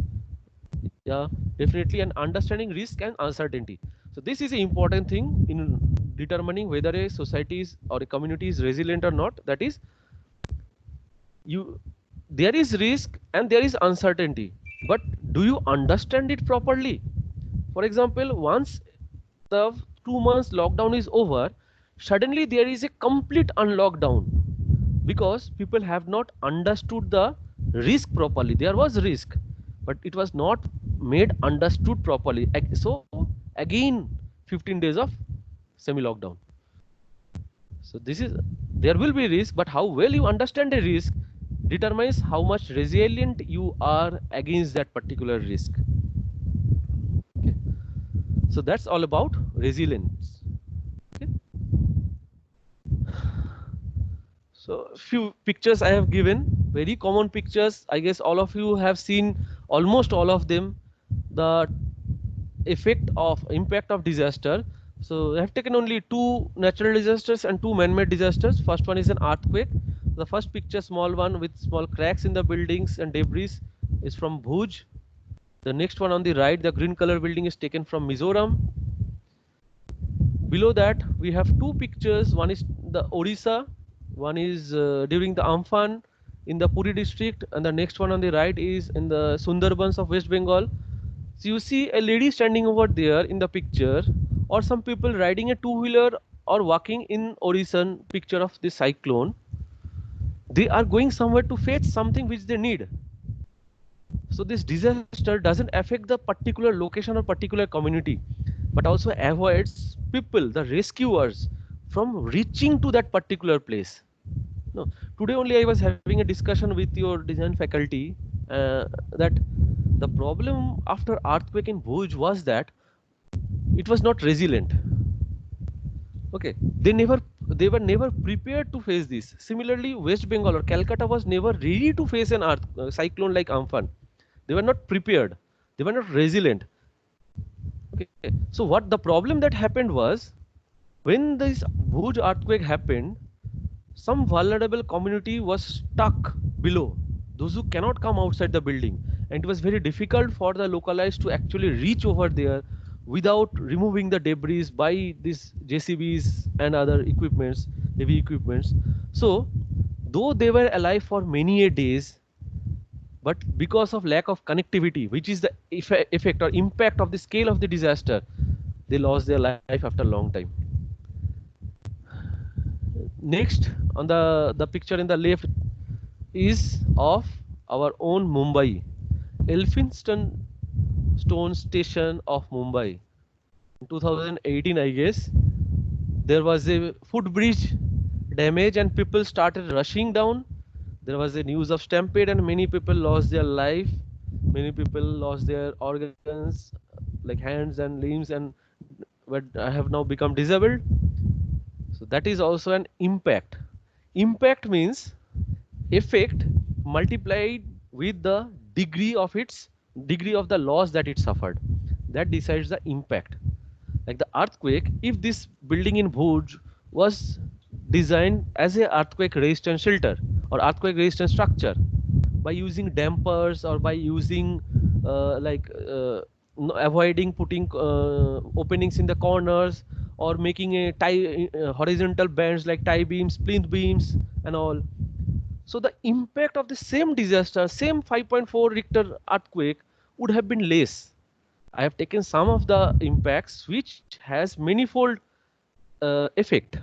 Yeah, definitely. And understanding risk and uncertainty. So this is an important thing in determining whether a society is or a community is resilient or not. That is, there is risk and there is uncertainty, but do you understand it properly? For example, once the 2 months lockdown is over, suddenly there is a complete unlockdown because people have not understood the risk properly. There was risk, but it was not made understood properly. So again 15 days of semi lockdown. So there will be risk, but how well you understand the risk determines how much resilient you are against that particular risk. Okay. So that's all about resilience. Okay. So few pictures I have given very common pictures. I guess all of you have seen almost all of them. The impact of disaster. So I have taken only 2 natural disasters and 2 man-made disasters. First one is an earthquake. The first picture, small one with small cracks in the buildings and debris, is from Bhuj. The next one on the right, the green color building, is taken from Mizoram. Below that, we have 2 pictures. One is the Odisha, one is during the Amphan in the Puri district, and the next one on the right is in the Sundarbans of West Bengal. So you see a lady standing over there in the picture, or some people riding a 2-wheeler or walking in Odisha picture of the cyclone. They are going somewhere to fetch something which they need. So this disaster doesn't affect the particular location or particular community, but also avoids people, the rescuers, from reaching to that particular place. No, today only I was having a discussion with your design faculty that the problem after earthquake in Bhuj was that it was not resilient. Okay, they were never prepared to face this. Similarly, West Bengal or Calcutta was never ready to face an cyclone like Amphan. They were not prepared. They were not resilient. Okay, so what the problem that happened was, when this Bhuj earthquake happened, some vulnerable community was stuck below, those who cannot come outside the building, and it was very difficult for the localized to actually reach over there without removing the debris by these JCBs and other equipments, heavy equipments. So though they were alive for many a days, but because of lack of connectivity, which is the effect or impact of the scale of the disaster, they lost their life after a long time. Next, on the picture in the left is of our own Mumbai, Elphinstone station of Mumbai. In 2018, I guess, there was a footbridge damage and people started rushing down. There was a news of stampede and many people lost their life. Many people lost their organs like hands and limbs, and have now become disabled. So that is also an impact. Impact means effect multiplied with the degree of the loss that it suffered. That decides the impact. Like the earthquake, if this building in Bhuj was designed as a earthquake resistant shelter or earthquake resistant structure by using dampers or by using avoiding putting openings in the corners or making a horizontal bands like tie beams, plinth beams and all. So the impact of the same disaster, same 5.4 Richter earthquake would have been less. I have taken some of the impacts which has manifold effect.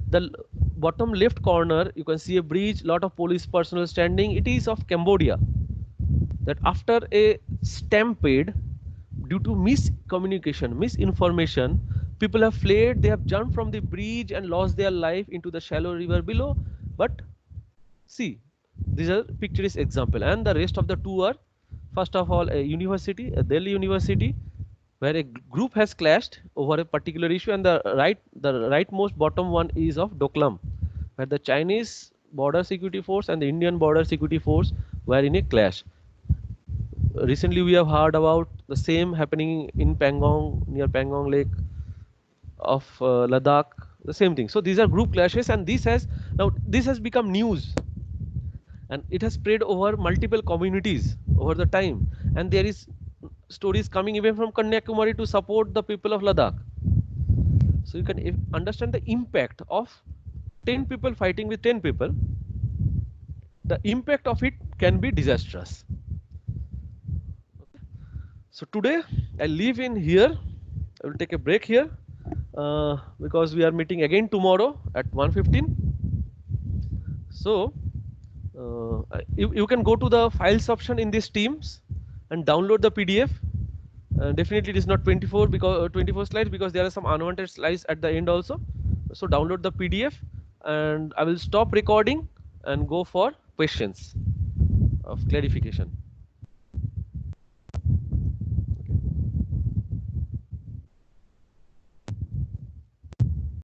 The bottom left corner, you can see a bridge, lot of police personnel standing. It is of Cambodia. That after a stampede, due to miscommunication, misinformation, people have fled, they have jumped from the bridge and lost their life into the shallow river below. But see, this is a picturesque example. And the rest of the two are, first of all, a university, a Delhi university, where a group has clashed over a particular issue, and the rightmost bottom one is of Doklam, where the Chinese border security force and the Indian border security force were in a clash. Recently, we have heard about the same happening in Pangong, near Pangong Lake of Ladakh, the same thing. So these are group clashes, and this has become news, and it has spread over multiple communities over the time, and there is stories coming even from Kanyakumari to support the people of Ladakh. So you can understand the impact of 10 people fighting with 10 people. The impact of it can be disastrous. So today I leave in here. I will take a break here because we are meeting again tomorrow at 1:15. So you can go to the files option in these Teams and download the PDF. Definitely it is not 24 slides because there are some unwanted slides at the end also. So download the PDF, and I will stop recording and go for questions of clarification.